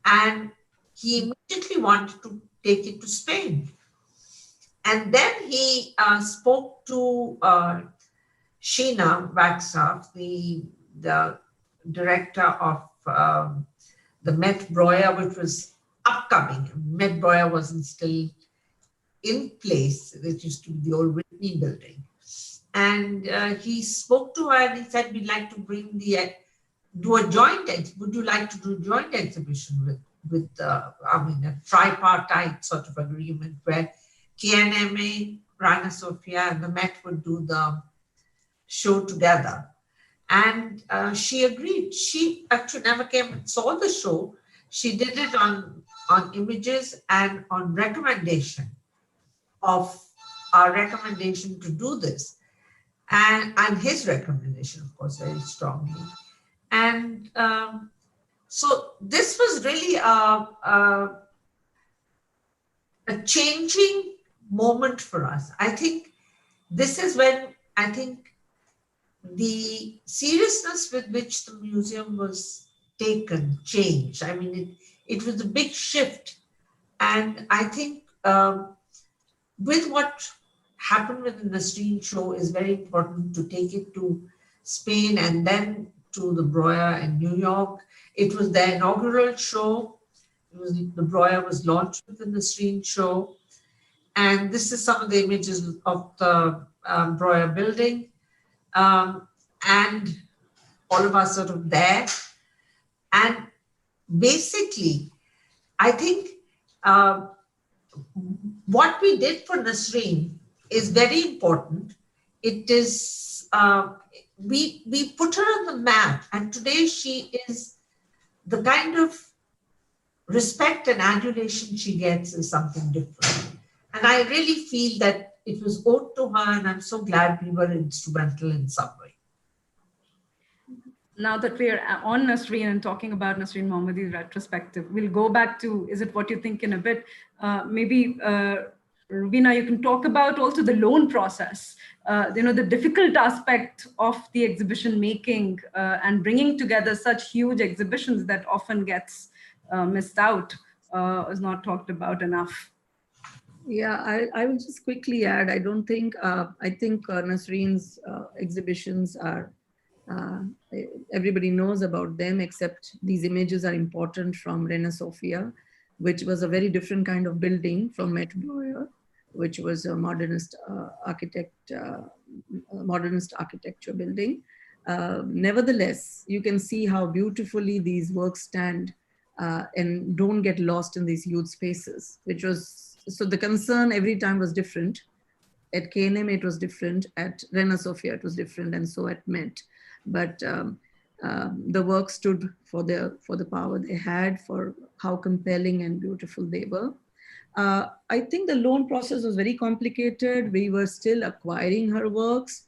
and he immediately wanted to take it to Spain. And then he spoke to Sheena Waxaf, the director of the Met Breuer, which was upcoming. Met Breuer wasn't still in place. It used to be the old Whitney building. And he spoke to her and he said, we'd like to would you like to do a joint exhibition with a tripartite sort of agreement where KNMA, Reina Sofia and the Met would do the show together. And she agreed. She actually never came and saw the show. She did it on images and on recommendation of our recommendation to do this. And his recommendation, of course, very strongly. And so this was really a changing moment for us. I think this is when the seriousness with which the museum was taken changed. I mean, it was a big shift. And I think with what happened with the Nasreen show is very important to take it to Spain and then to the Breuer in New York. It was their inaugural show. The Breuer was launched with the Nasreen show. And this is some of the images of the Breuer building. And all of us sort of there. And basically, I think what we did for Nasreen is very important. It is, we put her on the map, and today she is the kind of respect and adulation she gets is something different. And I really feel that it was owed to her, and I'm so glad we were instrumental in some way. Now that we're on Nasreen and talking about Nasreen Mohammadi's retrospective, we'll go back to Is It What You Think in a bit. Maybe Roobina, you can talk about also the loan process, the difficult aspect of the exhibition making and bringing together such huge exhibitions that often gets missed out, is not talked about enough. Yeah, I will just quickly add, I think Nasreen's exhibitions are, uh, everybody knows about them, except these images are important from Reina Sofia, which was a very different kind of building from Met Bloyer, which was a modernist architecture building. Nevertheless, you can see how beautifully these works stand and don't get lost in these huge spaces, which was, so the concern every time was different. At KNMA it was different, at Reina Sofia it was different, and so at Met. But the work stood for the power they had, for how compelling and beautiful they were. I think the loan process was very complicated. We were still acquiring her works.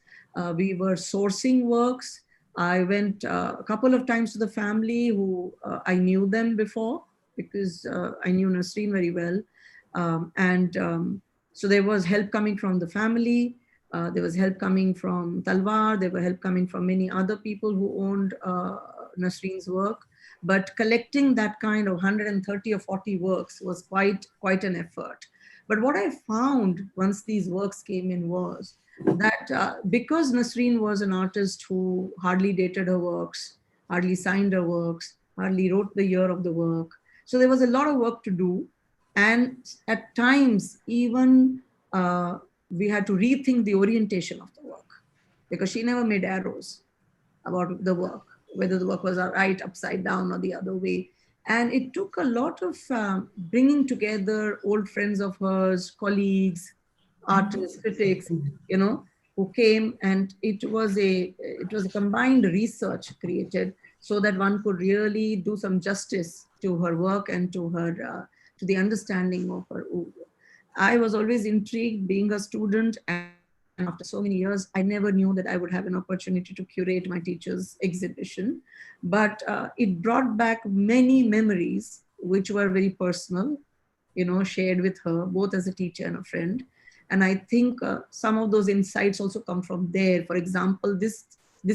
We were sourcing works. I went a couple of times to the family who I knew them before, because I knew Nasreen very well. So there was help coming from the family. There was help coming from Talwar. There were help coming from many other people who owned Nasreen's work. But collecting that kind of 130 or 40 works was quite an effort. But what I found once these works came in was that because Nasreen was an artist who hardly dated her works, hardly signed her works, hardly wrote the year of the work, so there was a lot of work to do. And at times, even we had to rethink the orientation of the work, because she never made arrows about the work, whether the work was right, upside down, or the other way. And it took a lot of bringing together old friends of hers, colleagues, artists, critics, who came, and it was a combined research created so that one could really do some justice to her work and to her to the understanding of her oeuvre. I was always intrigued being a student, and after so many years, I never knew that I would have an opportunity to curate my teacher's exhibition. But it brought back many memories, which were very personal, shared with her, both as a teacher and a friend. And I think some of those insights also come from there. For example, this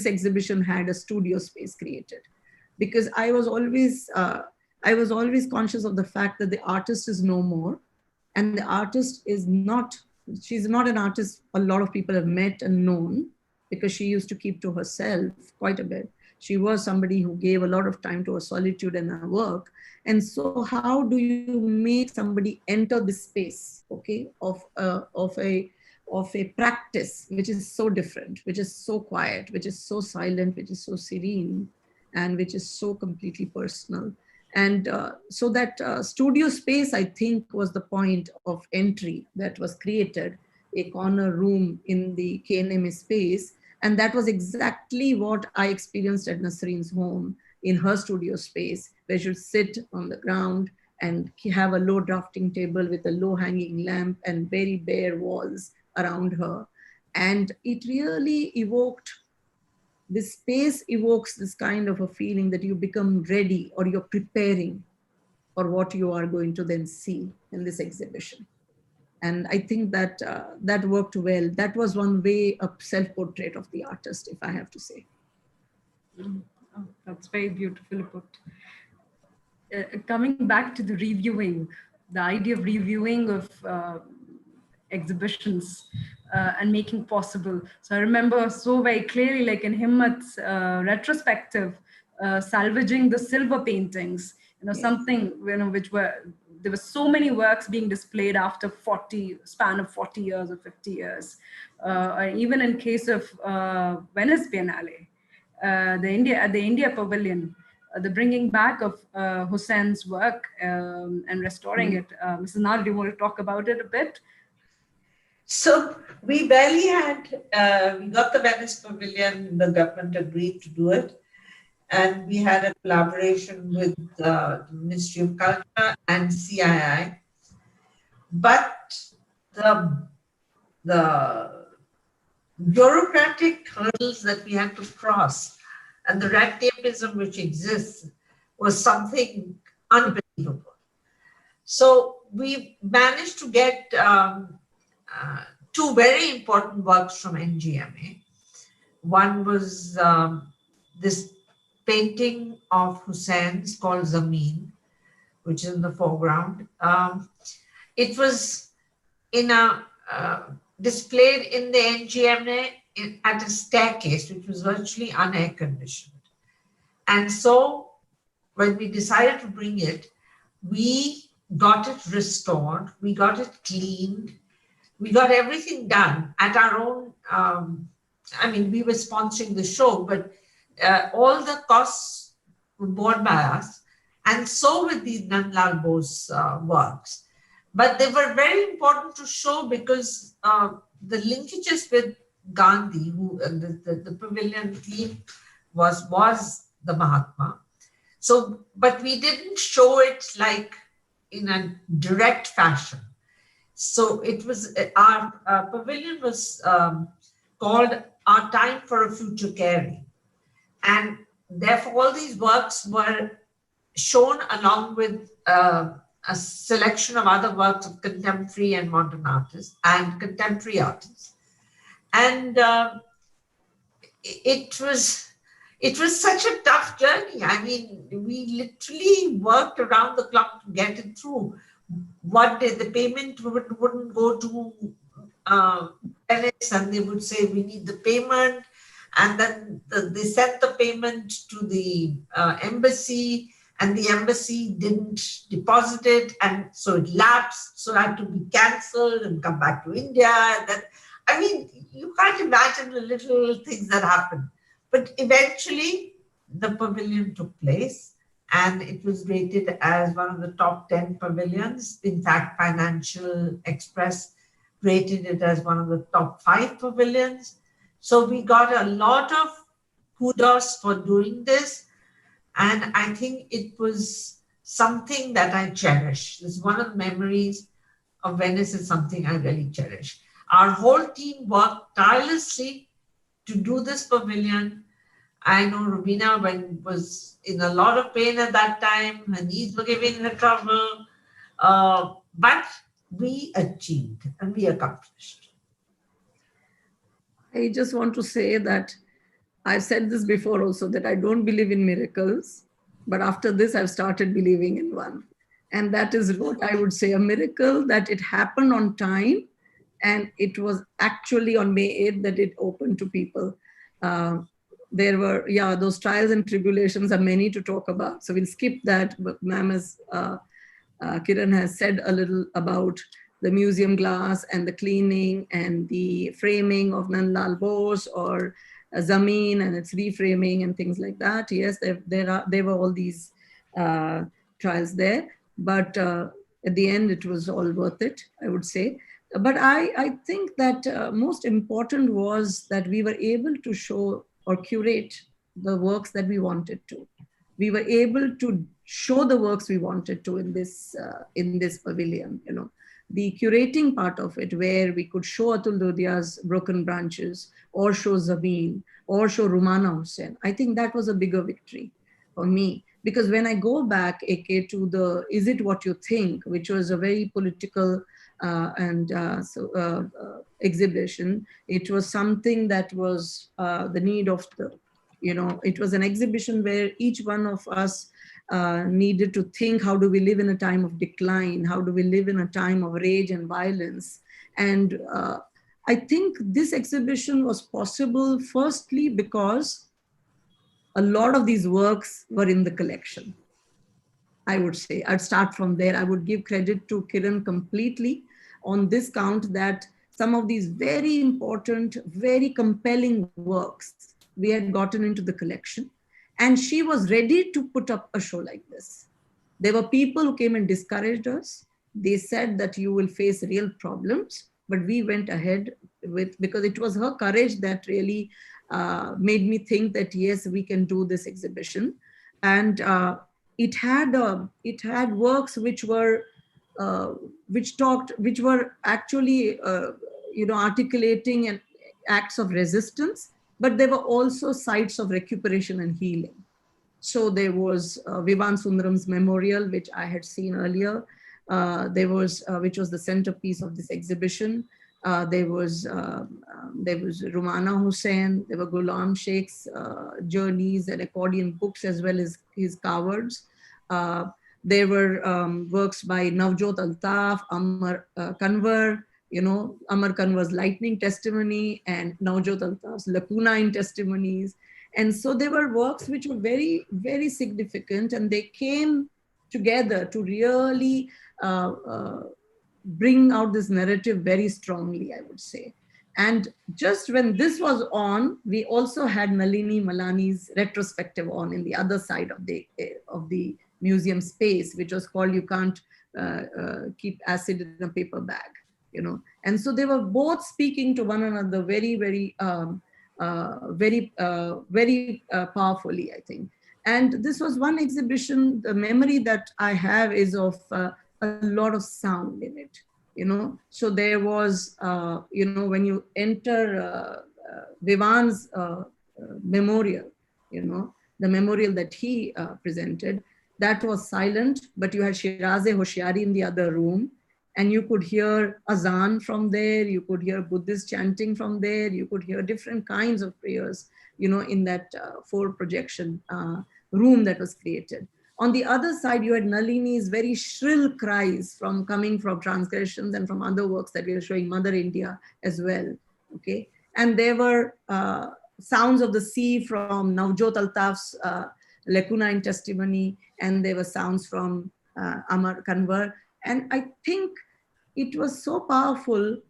exhibition had a studio space created, because I was always conscious of the fact that the artist is no more, and the artist is not, she's not an artist a lot of people have met and known, because she used to keep to herself quite a bit. She was somebody who gave a lot of time to her solitude and her work. And so how do you make somebody enter this space, okay, of a practice which is so different, which is so quiet, which is so silent, which is so serene, and which is so completely personal. And so that studio space, I think, was the point of entry that was created, a corner room in the KNMA space. And that was exactly what I experienced at Nasreen's home, in her studio space, where she would sit on the ground and have a low drafting table with a low hanging lamp and very bare walls around her. And it really evoked, this space evokes this kind of a feeling that you become ready, or you're preparing for what you are going to then see in this exhibition. And I think that that worked well. That was one way of self-portrait of the artist, if I have to say. Oh, that's very beautifully put. Coming back to the reviewing, the idea of reviewing of exhibitions and making possible. So I remember so very clearly, like in Himmat's retrospective, salvaging the silver paintings, Yes. something, which were, there were so many works being displayed after span of 40 years or 50 years. Even in case of Venice Biennale, the India Pavilion, the bringing back of Hussein's work and restoring it. Mrs. Nadar, do you want to talk about it a bit? So we barely had, we got the Venice Pavilion, the government agreed to do it. And we had a collaboration with the Ministry of Culture and CII. But the bureaucratic hurdles that we had to cross and the red tapeism which exists was something unbelievable. So we managed to get two very important works from NGMA. One was this painting of Hussein's called Zameen, which is in the foreground. It was in a displayed in the NGMA at a staircase, which was virtually unair conditioned. And so when we decided to bring it, we got it restored, we got it cleaned, we got everything done at our own. I mean, we were sponsoring the show, but all the costs were borne by us, and so with these Nandlal Bose works. But they were very important to show because the linkages with Gandhi, who the pavilion theme was the Mahatma. So, but we didn't show it like in a direct fashion. So it was, our pavilion was called Our Time for a Future Caring. And therefore all these works were shown along with a selection of other works of contemporary and modern artists and contemporary artists. And it was such a tough journey. I mean, we literally worked around the clock to get it through. One day the payment wouldn't go to Venice, and they would say, we need the payment. And then they sent the payment to the embassy, and the embassy didn't deposit it. And so it lapsed, so it had to be cancelled and come back to India. And then, I mean, you can't imagine the little things that happen. But eventually, the pavilion took place, and it was rated as one of the top 10 pavilions. In fact, Financial Express rated it as one of the top 5 pavilions. So we got a lot of kudos for doing this. And I think it was something that I cherish. It's one of the memories of Venice, is something I really cherish. Our whole team worked tirelessly to do this pavilion. I know Roobina was in a lot of pain at that time. Her knees were giving her trouble. But we achieved and we accomplished. I just want to say that I've said this before also, that I don't believe in miracles, but after this I've started believing in one. And that is what I would say, a miracle, that it happened on time, and it was actually on May 8th that it opened to people. There were, those trials and tribulations are many to talk about. So we'll skip that, but ma'am, as Kiran has said a little about the museum glass and the cleaning and the framing of Nandlal Bose or Zameen and its reframing and things like that. Yes, there were all these trials there, but at the end it was all worth it, I would say. But I think that most important was that we were able to show or curate the works that we wanted to. We were able to show the works we wanted to in this pavilion, you know. The curating part of it, where we could show Atul Dodia's Broken Branches, or show Zameen, or show Rumana Hussain. I think that was a bigger victory for me. Because when I go back, AK, to the Is It What You Think, which was a very political exhibition, it was something that was the need of the, you know, it was an exhibition where each one of us needed to think, how do we live in a time of decline? How do we live in a time of rage and violence? And I think this exhibition was possible firstly because a lot of these works were in the collection. I would say, I'd start from there. I would give credit to Kiran completely on this count, that some of these very important, very compelling works we had gotten into the collection. And she was ready to put up a show like this. There were people who came and discouraged us. They said that you will face real problems. but we went ahead with, because it was her courage that really made me think that yes, we can do this exhibition. And it had works which were which were actually articulating and acts of resistance, but there were also sites of recuperation and healing. So there was Vivan Sundaram's memorial, which I had seen earlier. There was, which was the centerpiece of this exhibition. There was Rumana Hussain. There were Ghulam Sheikh's journeys and accordion books, as well as his cowards. There were works by Navjot Altaf, Amar Kanwar, Amar Kanwar's lightning testimony, and Navjot Altaf's lacuna testimonies. And so there were works which were very, very significant, and they came together to really bring out this narrative very strongly, I would say. And just when this was on, we also had Nalini Malani's retrospective on in the other side of the museum space, which was called "You Can't Keep Acid in a Paper Bag," And so they were both speaking to one another very, very powerfully, I think. And this was one exhibition. The memory that I have is of a lot of sound in it, So there was, when you enter Vivan's memorial, the memorial that he presented, that was silent, but you had Shiraze Hoshiari in the other room. And you could hear azan from there, you could hear Buddhist chanting from there, you could hear different kinds of prayers, in that 4 projection room that was created. On the other side, you had Nalini's very shrill cries coming from transgressions and from other works that we were showing, Mother India as well, okay? And there were sounds of the sea from Navjot Altaf's lacuna testimony, and there were sounds from Amar Kanwar. And I think it was so powerful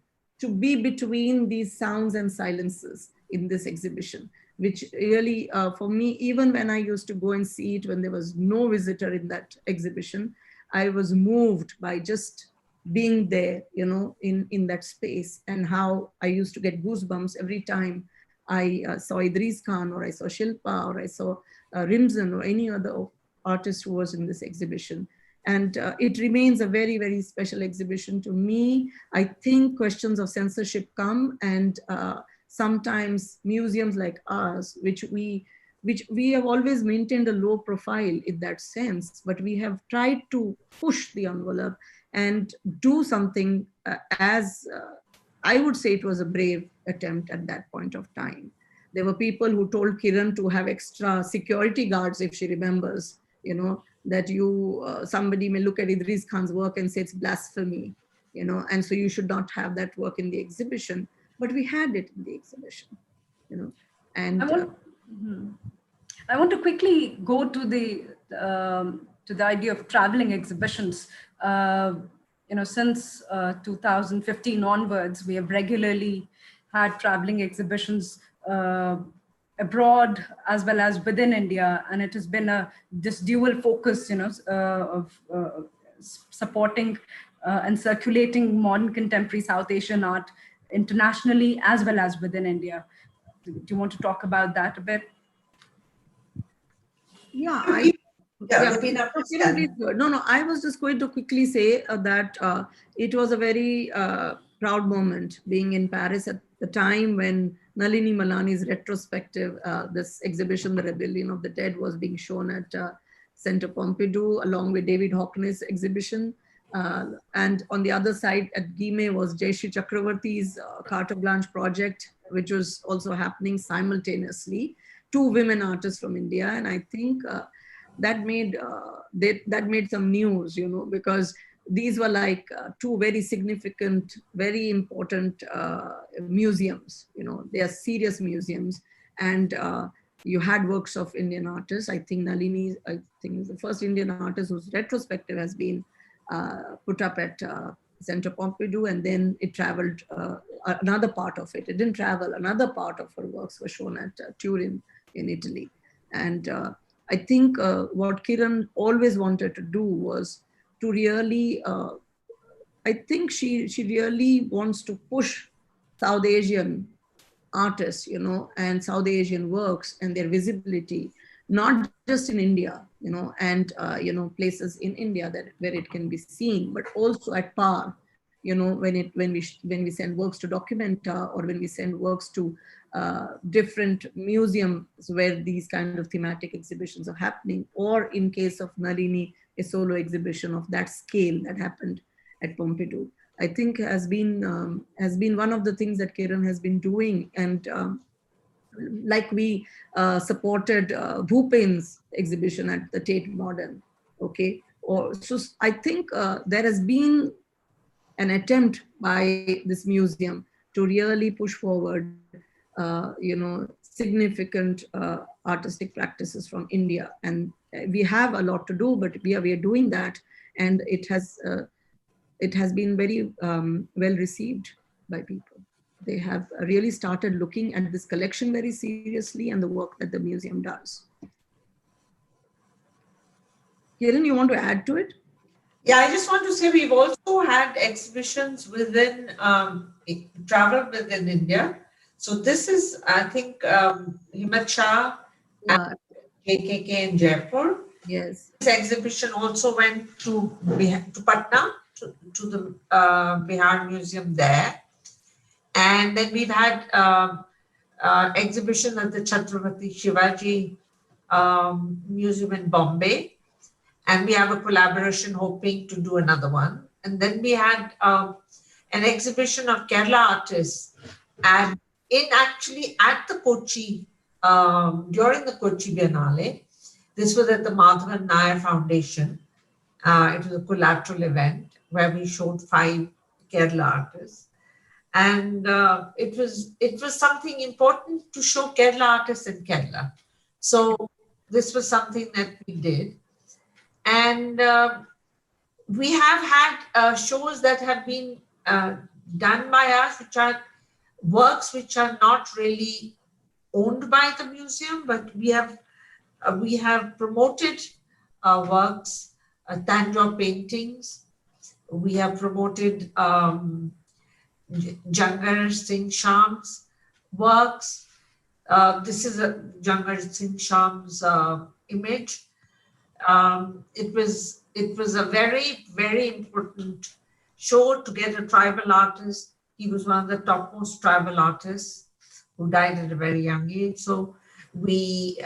to be between these sounds and silences in this exhibition, which really, for me, even when I used to go and see it, when there was no visitor in that exhibition, I was moved by just being there, in that space, and how I used to get goosebumps every time I saw Idris Khan, or I saw Shilpa, or I saw Rimzan, or any other artist who was in this exhibition. And it remains a very, very special exhibition to me. I think questions of censorship come, and sometimes museums like ours, which we have always maintained a low profile in that sense, but we have tried to push the envelope and do something as I would say it was a brave attempt at that point of time. There were people who told Kiran to have extra security guards, if she remembers, that somebody may look at Idris Khan's work and say it's blasphemy, and so you should not have that work in the exhibition. But we had it in the exhibition, and I want to quickly go to the idea of traveling exhibitions. Since 2015 onwards, we have regularly had traveling exhibitions abroad as well as within India, and it has been this dual focus, of supporting and circulating modern contemporary South Asian art internationally as well as within India. Do you want to talk about that a bit? Yeah, Roobina, No, I was just going to quickly say that it was a very proud moment being in Paris at the time when Nalini Malani's retrospective, this exhibition, The Rebellion of the Dead, was being shown at Centre Pompidou, along with David Hockney's exhibition. And on the other side at Guimet was Jayashree Chakravarti's Carte Blanche project, which was also happening simultaneously. 2 women artists from India. And I think that made some news, because these were like 2 very significant, very important museums. They are serious museums, and you had works of Indian artists. I think Nalini, is the first Indian artist whose retrospective has been put up at Centre Pompidou, and then it traveled. Another part of it didn't travel. Another part of her works were shown at Turin in Italy, and I think what Kiran always wanted to do was to really I think she really wants to push South Asian artists, and South Asian works and their visibility, not just in India, and places in India where it can be seen, but also at par, when we send works to Documenta, or when we send works to different museums where these kind of thematic exhibitions are happening, or in case of Nalini, a solo exhibition of that scale that happened at Pompidou. I think has been one of the things that Kiran has been doing, and like we supported Bhupen's exhibition at the Tate Modern, okay? Or so I think there has been an attempt by this museum to really push forward, significant artistic practices from India, and we have a lot to do, but we are doing that, and it has been very well received by people. They have really started looking at this collection very seriously and the work that the museum does. Kiran, you want to add to it? Yeah, I just want to say we've also had exhibitions within, travel within India. So this is, I think, Himmat Shah and KKK in Jaipur. Yes. This exhibition also went to Patna, to the Bihar Museum there. And then we've had exhibition at the Chhatrapati Shivaji Museum in Bombay. And we have a collaboration hoping to do another one. And then we had an exhibition of Kerala artists at the Kochi, during the Kochi Biennale. This was at the Madhavan Nair Foundation. It was a collateral event where we showed 5 Kerala artists. And it was something important to show Kerala artists in Kerala. So this was something that we did. And we have had shows that have been done by us, which are works which are not really owned by the museum, but we have promoted works, Tanjore paintings. We have promoted Jangar Singh Sham's works. This is a Jangar Singh Sham's image. It was a very, very important show to get a tribal artist. He was one of the topmost tribal artists who died at a very young age. So we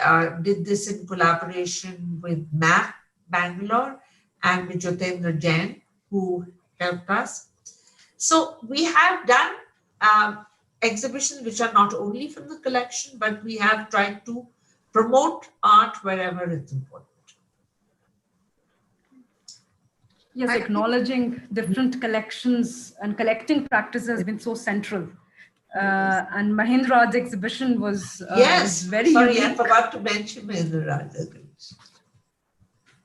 did this in collaboration with MAP Bangalore and with Jyotendra Jain, who helped us. So we have done exhibitions which are not only from the collection, but we have tried to promote art wherever it's important. Yes, acknowledging different collections and collecting practice has been so central. And Mahendra's exhibition was very unique. I forgot to mention Mahendra's exhibition.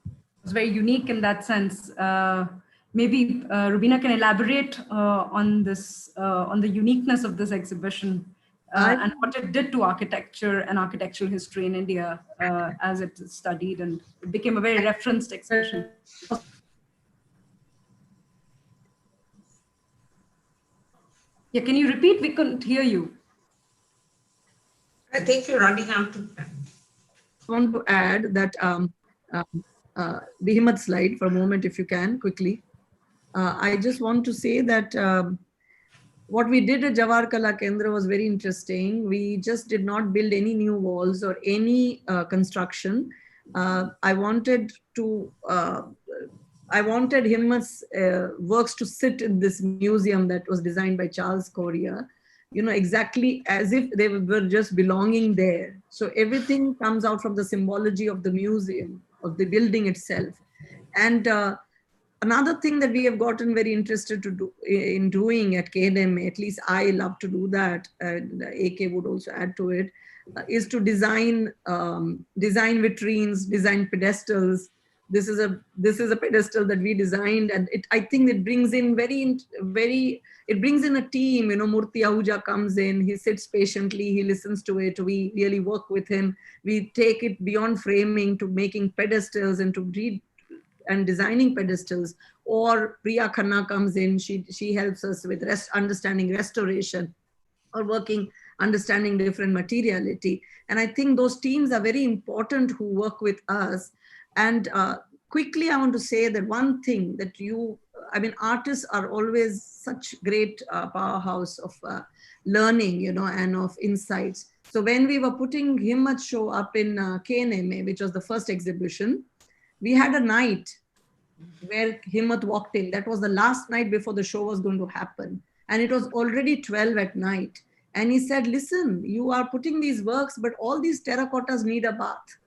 It was very unique in that sense. Maybe Roobina can elaborate on this, on the uniqueness of this exhibition and what it did to architecture and architectural history in India as it studied, and it became a very referenced exhibition. Yeah, can you repeat? We couldn't hear you. I think you're running out of time. I want to add that the Himmat slide for a moment, if you can, quickly. I just want to say that what we did at Jawahar Kala Kendra was very interesting. We just did not build any new walls or any construction. I wanted Himmat's works to sit in this museum that was designed by Charles Correa, exactly as if they were just belonging there. So everything comes out from the symbology of the museum, of the building itself. And another thing that we have gotten very interested in doing at KNMA, at least I love to do that, and AK would also add to it, is to design vitrines, design pedestals. This is a pedestal that we designed, and I think it brings in it brings in a team. Murthy Ahuja comes in, he sits patiently, he listens to it. We really work with him. We take it beyond framing to making pedestals and to and designing pedestals, or Priya Khanna comes in, she helps us with understanding restoration, or working, understanding different materiality. And I think those teams are very important who work with us. And quickly, I want to say that one thing that artists are always such great powerhouse of learning, and of insights. So when we were putting Himmat's show up in KNMA, which was the first exhibition, we had a night where Himmat walked in. That was the last night before the show was going to happen. And it was already 12 at night. And he said, listen, you are putting these works, but all these terracottas need a bath.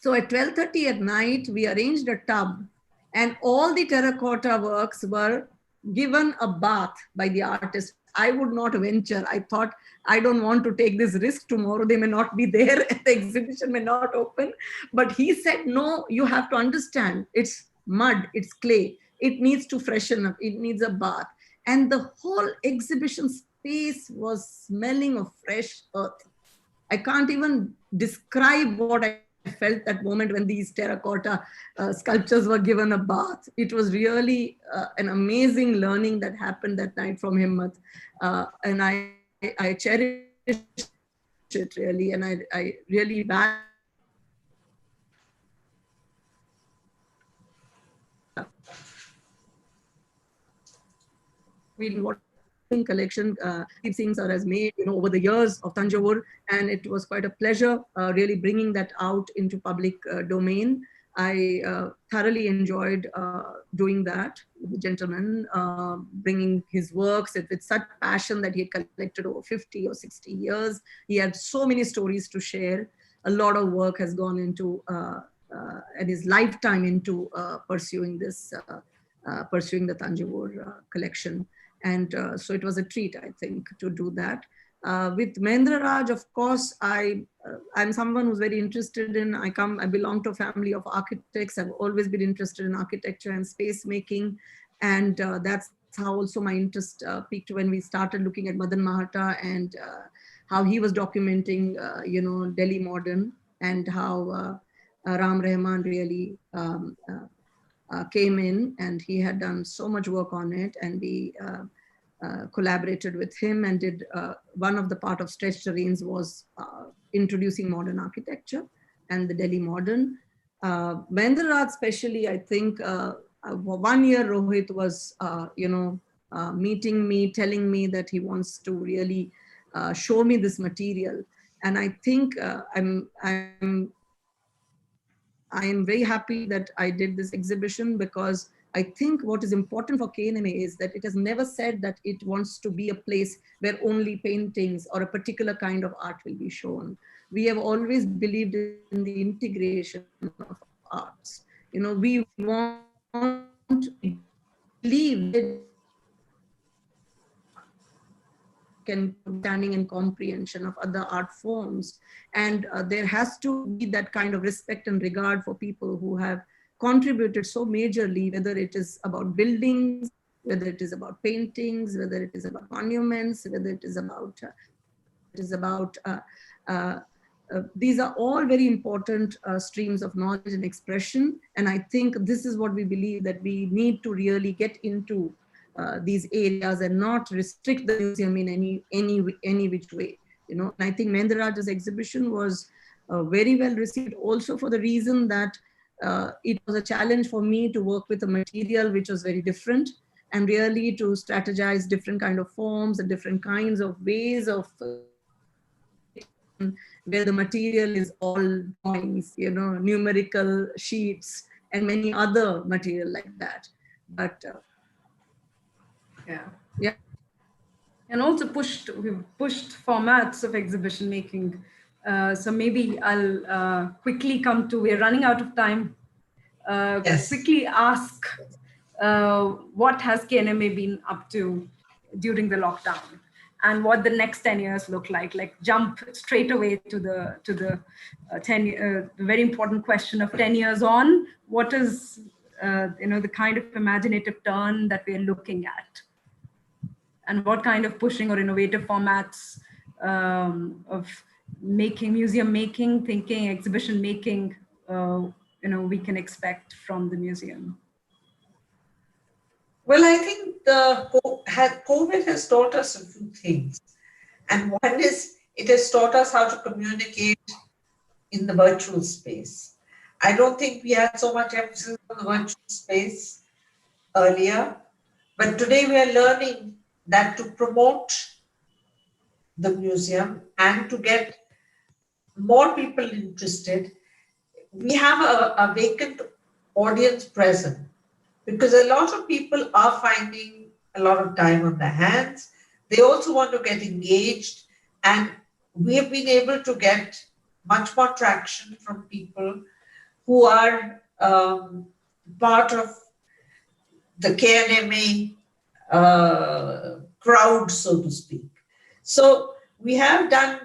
So at 12:30 at night, we arranged a tub, and all the terracotta works were given a bath by the artist. I would not venture. I thought, I don't want to take this risk. Tomorrow they may not be there, the exhibition may not open. But he said, no, you have to understand, it's mud, it's clay. It needs to freshen up, it needs a bath. And the whole exhibition space was smelling of fresh earth. I can't even describe what I felt that moment when these terracotta sculptures were given a bath. It was really an amazing learning that happened that night from Himmat. And I cherish it really, and I really value what collection Deep Singh sir has made, over the years of Tanjavur, and it was quite a pleasure really bringing that out into public domain. I thoroughly enjoyed doing that with the gentleman, bringing his works with such passion that he had collected over 50 or 60 years. He had so many stories to share. A lot of work has gone into, and his lifetime into pursuing the Tanjavur collection. And so it was a treat, I think, to do that. With Mahendra Raj, of course, I'm someone who's very interested in, I belong to a family of architects. I've always been interested in architecture and space making. And that's how also my interest peaked when we started looking at Madan Mahata and how he was documenting, Delhi modern, and how Ram Rahman really came in, and he had done so much work on it, and we collaborated with him and did one of the part of Stretched Terrains was introducing modern architecture and the Delhi modern. Mahendra Raj especially, I think 1 year Rohit was, meeting me, telling me that he wants to really show me this material. And I think I am very happy that I did this exhibition, because I think what is important for KNMA is that it has never said that it wants to be a place where only paintings or a particular kind of art will be shown. We have always believed in the integration of arts. We want to believe can understanding and comprehension of other art forms. And there has to be that kind of respect and regard for people who have contributed so majorly, whether it is about buildings, whether it is about paintings, whether it is about monuments, whether it is about, these are all very important streams of knowledge and expression. And I think this is what we believe, that we need to really get into these areas and not restrict the museum in any which way. And I think Mahendra Raj's exhibition was very well received, also for the reason that it was a challenge for me to work with a material which was very different, and really to strategize different kind of forms and different kinds of ways of where the material is all drawings, numerical sheets and many other material like that. But yeah. And also we've pushed formats of exhibition making. So maybe I'll quickly come to, we're running out of time. Yes. Quickly ask, what has KNMA been up to during the lockdown, and what the next 10 years look like jump straight away to the very important question of 10 years on. What is, the kind of imaginative turn that we're looking at? And what kind of pushing or innovative formats of making, museum making, thinking, exhibition making, we can expect from the museum? Well, I think COVID has taught us a few things. And one is it has taught us how to communicate in the virtual space. I don't think we had so much emphasis on the virtual space earlier, but today we are learning that to promote the museum and to get more people interested, we have a vacant audience present because a lot of people are finding a lot of time on their hands. They also want to get engaged, and we have been able to get much more traction from people who are part of the KNMA crowd, so to speak. So we have done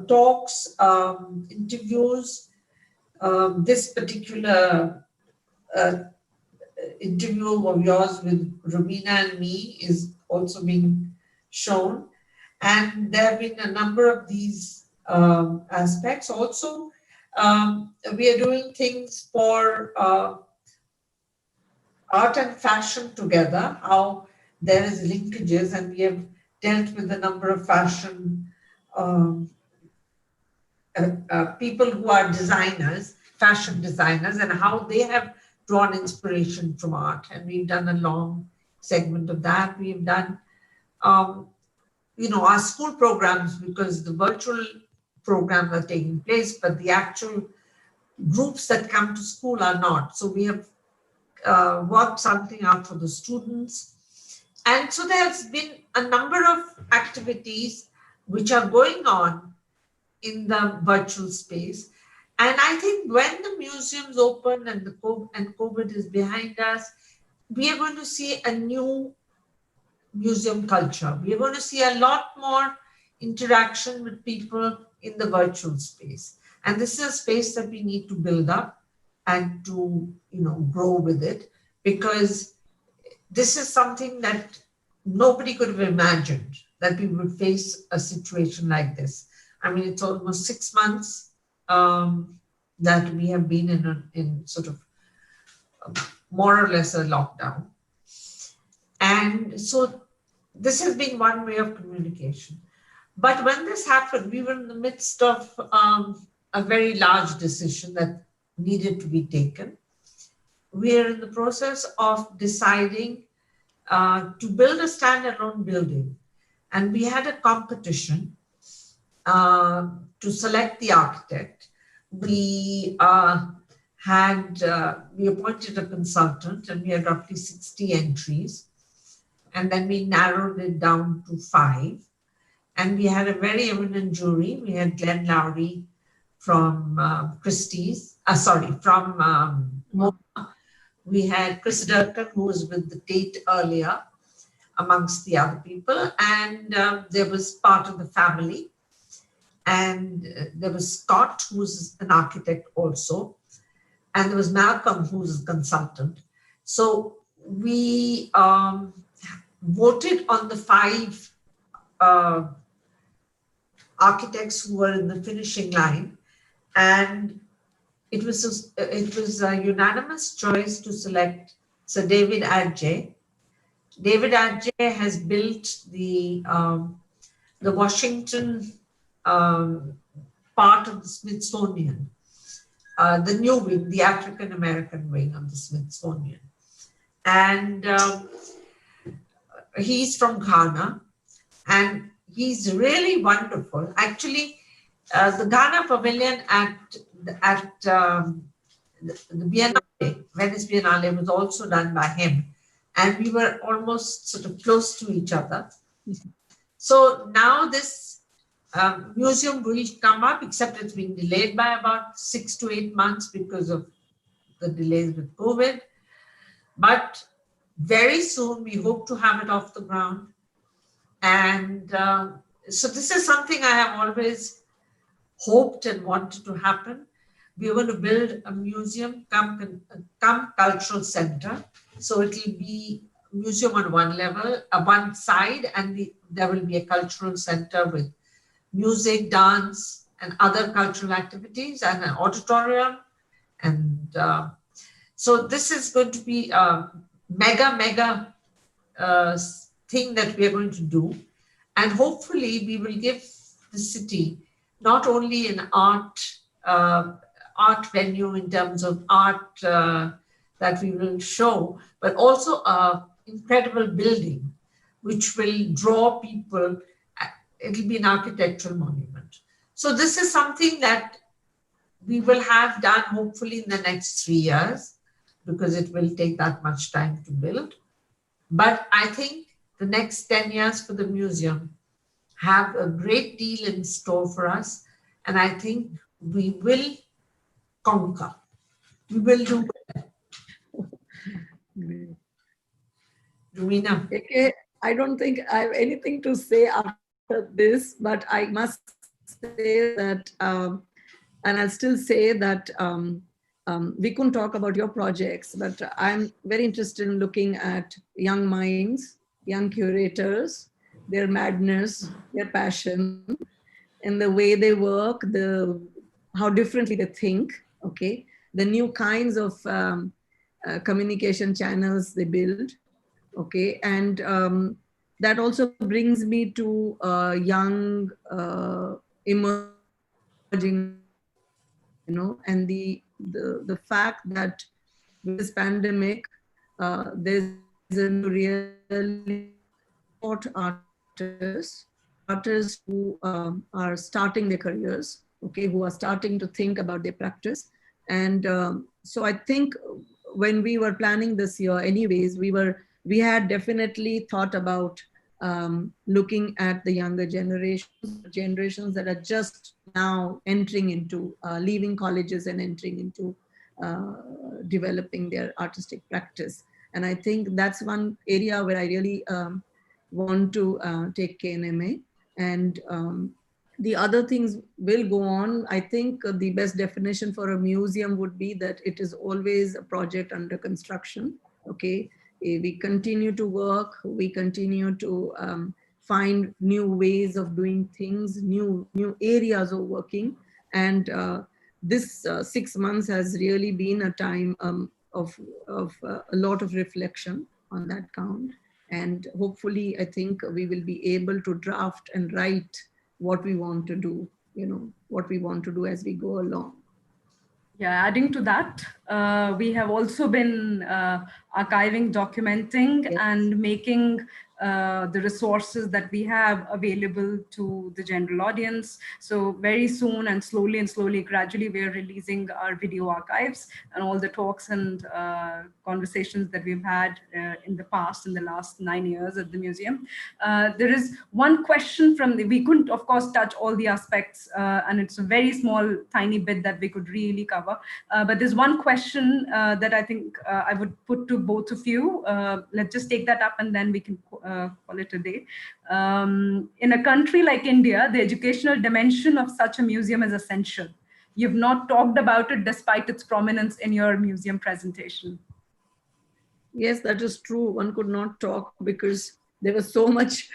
talks, interviews. This particular interview of yours with Roobina and me is also being shown. And there have been a number of these aspects. Also, we are doing things for art and fashion together, how there is linkages, and we have dealt with a number of fashion people who are designers, fashion designers, and how they have drawn inspiration from art. And we've done a long segment of that. We've done, our school programs, because the virtual programs are taking place, but the actual groups that come to school are not. So we have worked something out for the students. And so there's been a number of activities which are going on in the virtual space. And I think when the museums open and COVID is behind us, we are going to see a new museum culture. We are going to see a lot more interaction with people in the virtual space. And this is a space that we need to build up and to, grow with it, because this is something that nobody could have imagined, that we would face a situation like this. I mean, it's almost 6 months that we have been in sort of more or less a lockdown. And so this has been one way of communication. But when this happened, we were in the midst of a very large decision that needed to be taken. We are in the process of deciding to build a standalone building. And we had a competition to select the architect. We appointed a consultant, and we had roughly 60 entries. And then we narrowed it down to 5. And we had a very eminent jury. We had Glenn Lowry from MoMA. We had Chris Durkin, who was with the Tate earlier, amongst the other people. And there was part of the family. And there was Scott, who's an architect also. And there was Malcolm, who's a consultant. So we voted on the 5 architects who were in the finishing line. And it was a unanimous choice to select Sir David Adjaye. David Adjaye has built the Washington part of the Smithsonian, the new wing, the African American wing of the Smithsonian. And he's from Ghana, and he's really wonderful. Actually, the Ghana Pavilion at the Biennale, Venice Biennale, was also done by him. And we were almost sort of close to each other. So now this museum will come up, except it's been delayed by about 6 to 8 months because of the delays with COVID. But very soon we hope to have it off the ground. And so this is something I have always hoped and wanted to happen. We are going to build a museum come cultural center. So it will be a museum on one level, one side, and there will be a cultural center with music, dance, and other cultural activities, and an auditorium, And so this is going to be a mega uh, thing that we are going to do. And hopefully we will give the city not only an art venue in terms of art that we will show, but also a incredible building which will draw people. It'll be an architectural monument. So this is something that we will have done hopefully in the next 3 years, because it will take that much time to build. But I think the next 10 years for the museum have a great deal in store for us. And I think we will conquer. We will do well. Great. Roobina. Okay, I don't think I have anything to say after this, but I must say that, and I'll still say that we couldn't talk about your projects, but I'm very interested in looking at young minds, young curators, their madness, their passion, and the way they work, how differently they think, okay, the new kinds of communication channels they build, okay, and that also brings me to young emerging artists, and the fact that with this pandemic, there's a new really support artists who are starting their careers, okay, who are starting to think about their practice. And so I think when we were planning this year, anyways, we had definitely thought about looking at the younger generations that are just now entering into leaving colleges and entering into developing their artistic practice. And I think that's one area where I really want to take KNMA. And the other things will go on. I think the best definition for a museum would be that it is always a project under construction. Okay, we continue to work, we continue to find new ways of doing things, new areas of working. And this 6 months has really been a time of a lot of reflection on that count. And hopefully, I think we will be able to draft and write what we want to do, what we want to do as we go along. Yeah, adding to that, we have also been archiving, documenting, Yes. and making the resources that we have available to the general audience. So very soon and slowly, gradually, we are releasing our video archives and all the talks and conversations that we've had in the past, in the last 9 years at the museum. There is one question we couldn't, of course, touch all the aspects, and it's a very small, tiny bit that we could really cover. But there's one question that I think I would put to both of you. Let's just take that up and then we can call it a day. In a country like India, the educational dimension of such a museum is essential. You've not talked about it despite its prominence in your museum presentation. Yes, that is true. One could not talk because there was so much,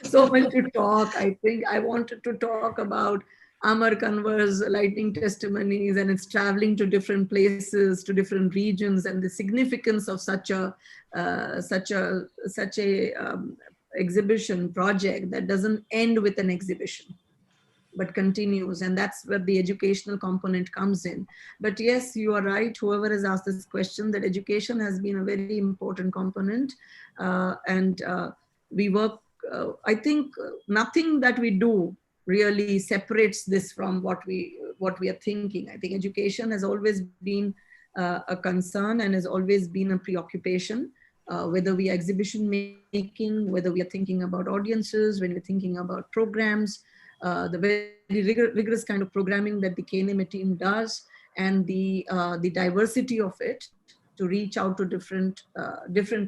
so much to talk. I think I wanted to talk about Amar Kanwar's lightning testimonies, and it's traveling to different places, to different regions, and the significance of such a exhibition project that doesn't end with an exhibition, but continues. And that's where the educational component comes in. But yes, you are right, whoever has asked this question, that education has been a very important component. And we work, I think nothing that we do really separates this from what we are thinking. I think education has always been a concern and has always been a preoccupation. Whether we are exhibition making, whether we are thinking about audiences, when we're thinking about programs, the very rigorous kind of programming that the KNMA team does, and the diversity of it to reach out to different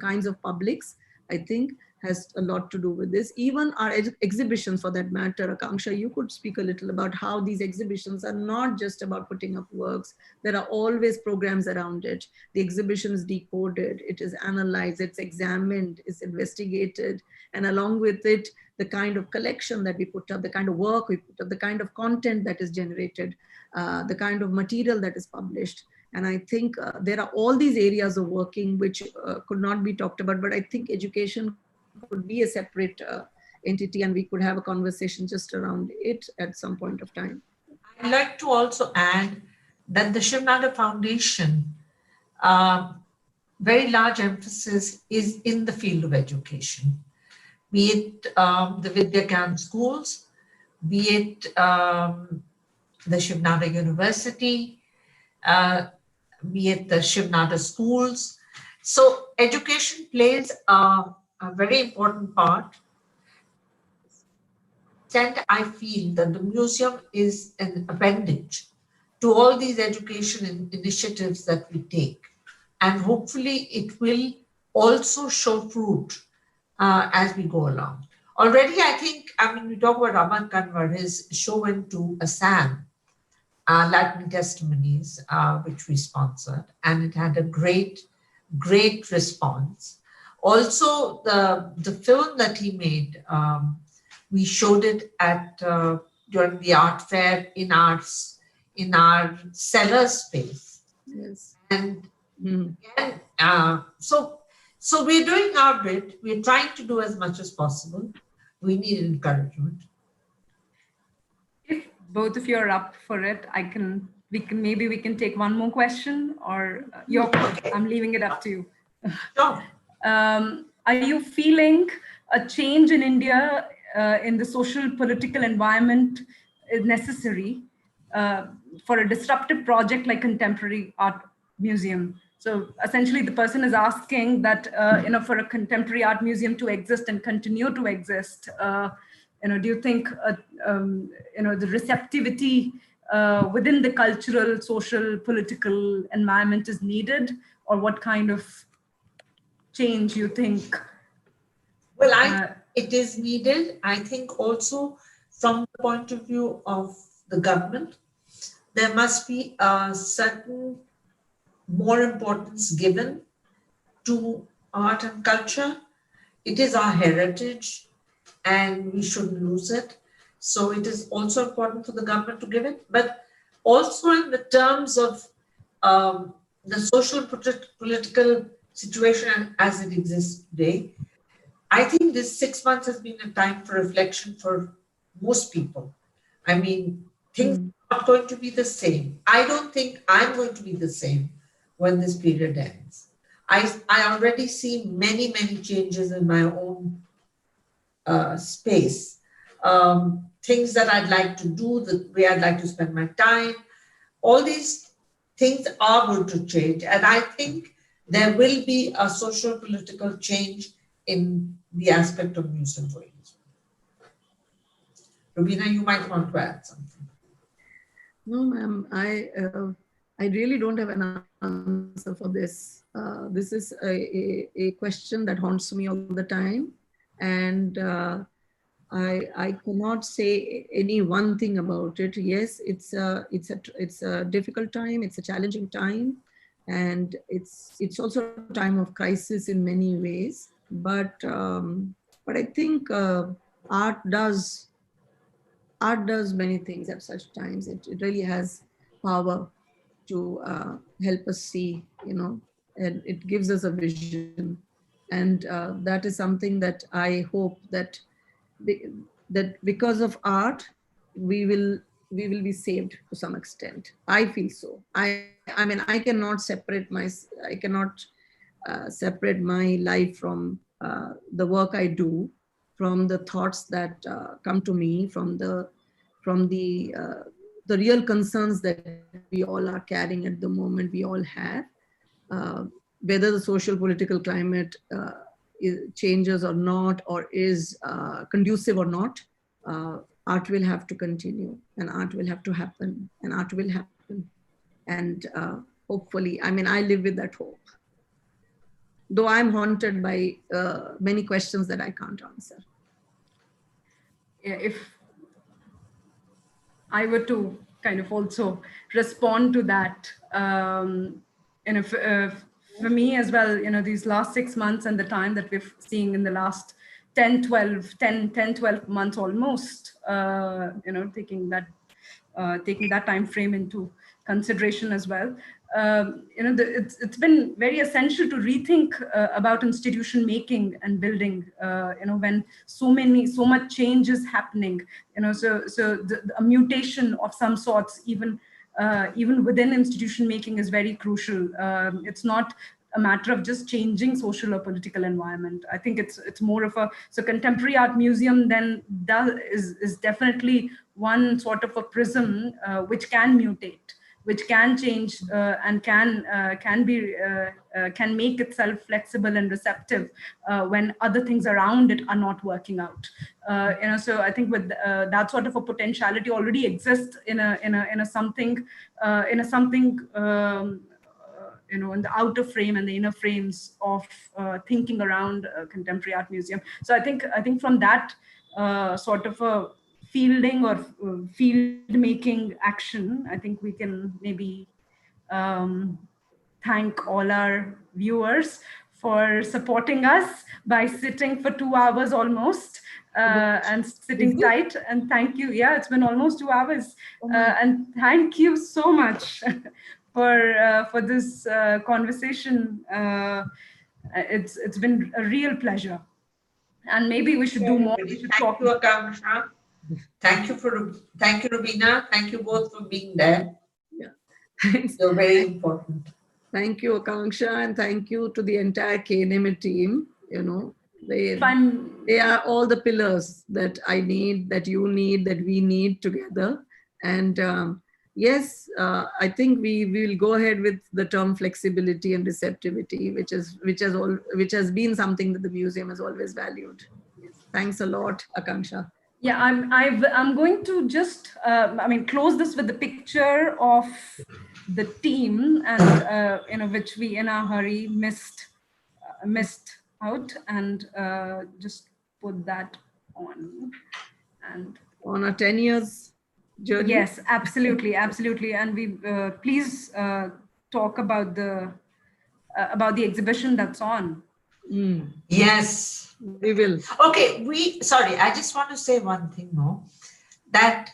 kinds of publics, I think has a lot to do with this. Even our exhibitions, for that matter, Akansha, you could speak a little about how these exhibitions are not just about putting up works. There are always programs around it. The exhibition is decoded, it is analyzed, it's examined, it's investigated, and along with it, the kind of collection that we put up, the kind of work we put up, the kind of content that is generated, the kind of material that is published. And I think there are all these areas of working which could not be talked about, but I think education could be a separate entity, and we could have a conversation just around it at some point of time. I'd like to also add that the Shiv Nadar Foundation, very large emphasis is in the field of education, be it the Vidyakan schools, be it the Shiv Nadar University, be it the Shiv Nadar schools. So education plays a very important part. And I feel that the museum is an appendage to all these education initiatives that we take. And hopefully it will also show fruit as we go along. Already, I think, I mean, we talk about Amar Kanwar, his show went to Assam, Latin Testimonies, which we sponsored, and it had a great response. Also, the film that he made, we showed it at during the art fair in our cellar space. Yes. And so we're doing our bit. We're trying to do as much as possible. We need encouragement. If both of you are up for it, maybe we can take one more question, or I'm leaving it up to you. Sure. Are you feeling a change in India in the social political environment is necessary for a disruptive project like Contemporary Art Museum? So essentially the person is asking that, for a contemporary art museum to exist and continue to exist, do you think, the receptivity within the cultural, social, political environment is needed, or what kind of change you think? Well, it is needed. I think also from the point of view of the government, there must be a certain more importance given to art and culture. It is our heritage and we shouldn't lose it. So it is also important for the government to give it, but also in the terms of the social political situation as it exists today. I think this 6 months has been a time for reflection for most people. I mean, things are not going to be the same. I don't think I'm going to be the same when this period ends. I already see many changes in my own space. Things that I'd like to do, the way I'd like to spend my time, all these things are going to change. And I think there will be a social political change in the aspect of museum going. Roobina, you might want to add something. No, ma'am, I really don't have an answer for this. This is a question that haunts me all the time. And I cannot say any one thing about it. Yes, it's a difficult time. It's a challenging time, and it's also a time of crisis in many ways. But I think art does many things at such times. It really has power to help us see, and it gives us a vision, and that is something that I hope that because of art we will be saved to some extent. I feel so. I mean, I cannot separate my life from the work I do, from the thoughts that come to me, from the real concerns that we all are carrying at the moment, we all have, whether the social political climate changes or not, or is conducive or not. Art will have to continue, and art will have to happen, and art will happen. And hopefully, I mean, I live with that hope, though I'm haunted by many questions that I can't answer. Yeah, if I were to kind of also respond to that, for me as well, these last 6 months and the time that we're seeing in the last 10, 12 months almost, taking that taking that time frame into consideration as well. It's been very essential to rethink about institution making and building, when so much change is happening, so a mutation of some sorts, even within institution making, is very crucial. It's not a matter of just changing social or political environment. I think it's more of so contemporary art museum then is definitely one sort of a prism which can mutate, which can change and can make itself flexible and receptive when other things around it are not working out. So I think with that sort of a potentiality already exists in a something in the outer frame and the inner frames of thinking around contemporary art museum. So I think from that sort of a fielding or field making action, I think we can maybe thank all our viewers for supporting us by sitting for 2 hours almost and sitting tight. And thank you. Yeah, it's been almost 2 hours. And thank you so much for this conversation. It's been a real pleasure. And maybe we should do more. We should Thank you, Akansha. Thank you, Roobina. Thank you both for being there. Yeah, thanks. You're very important. Thank you, Akansha, and thank you to the entire KNMA team. They are all the pillars that I need, that you need, that we need together. And yes, I think we will go ahead with the term flexibility and receptivity, which has been something that the museum has always valued. Thanks a lot, Akansha. Yeah, I'm going to just close this with the picture of the team, and which we in our hurry missed out, and just put that on. And on a 10 years journey. Yes, absolutely, and we please talk about the exhibition that's on. Yes, we will. Okay, I just want to say one thing more, that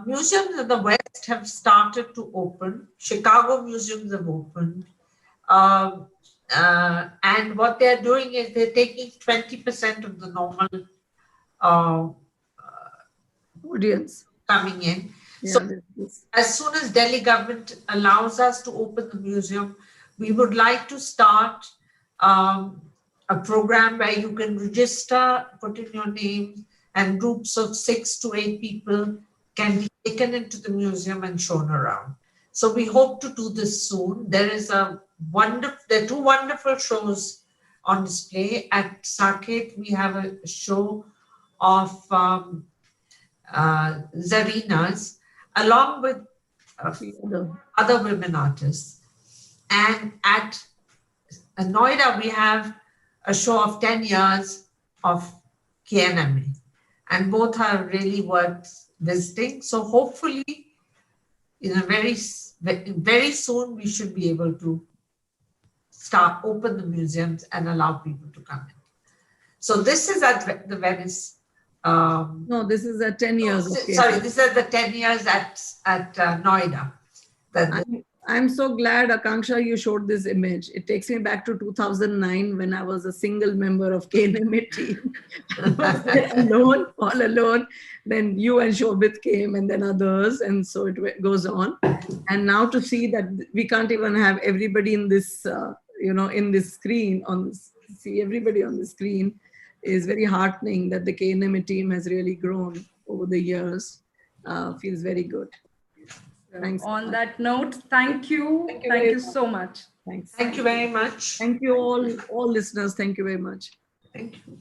museums in the West have started to open. Chicago museums have opened. And what they're doing is they're taking 20% of the normal audience coming in. Yeah, so as soon as Delhi government allows us to open the museum, we would like to start a program where you can register, put in your name, and groups of 6 to 8 people can be taken into the museum and shown around. So we hope to do this soon. There are 2 wonderful shows on display. At Saket, we have a show of Zarinas, along with other women artists. And at Noida, we have a show of 10 years of KNMA. And both are really worth visiting. So hopefully, very soon, we should be able to open the museums and allow people to come in. So this is at the Venice. No, this is at 10 years. Sorry, this is the 10 years at Noida. I'm so glad, Akansha, you showed this image. It takes me back to 2009 when I was a single member of KNMA team. I was there alone, all alone. Then you and Shobit came, and then others, and so it goes on. And now to see that we can't even have everybody in this, in this screen, see everybody on the screen is very heartening. That the KNMA team has really grown over the years. Feels very good. Thanks. On that note, thank you so much. Thanks. Thank you very much. Thank you all listeners. Thank you very much. Thank you.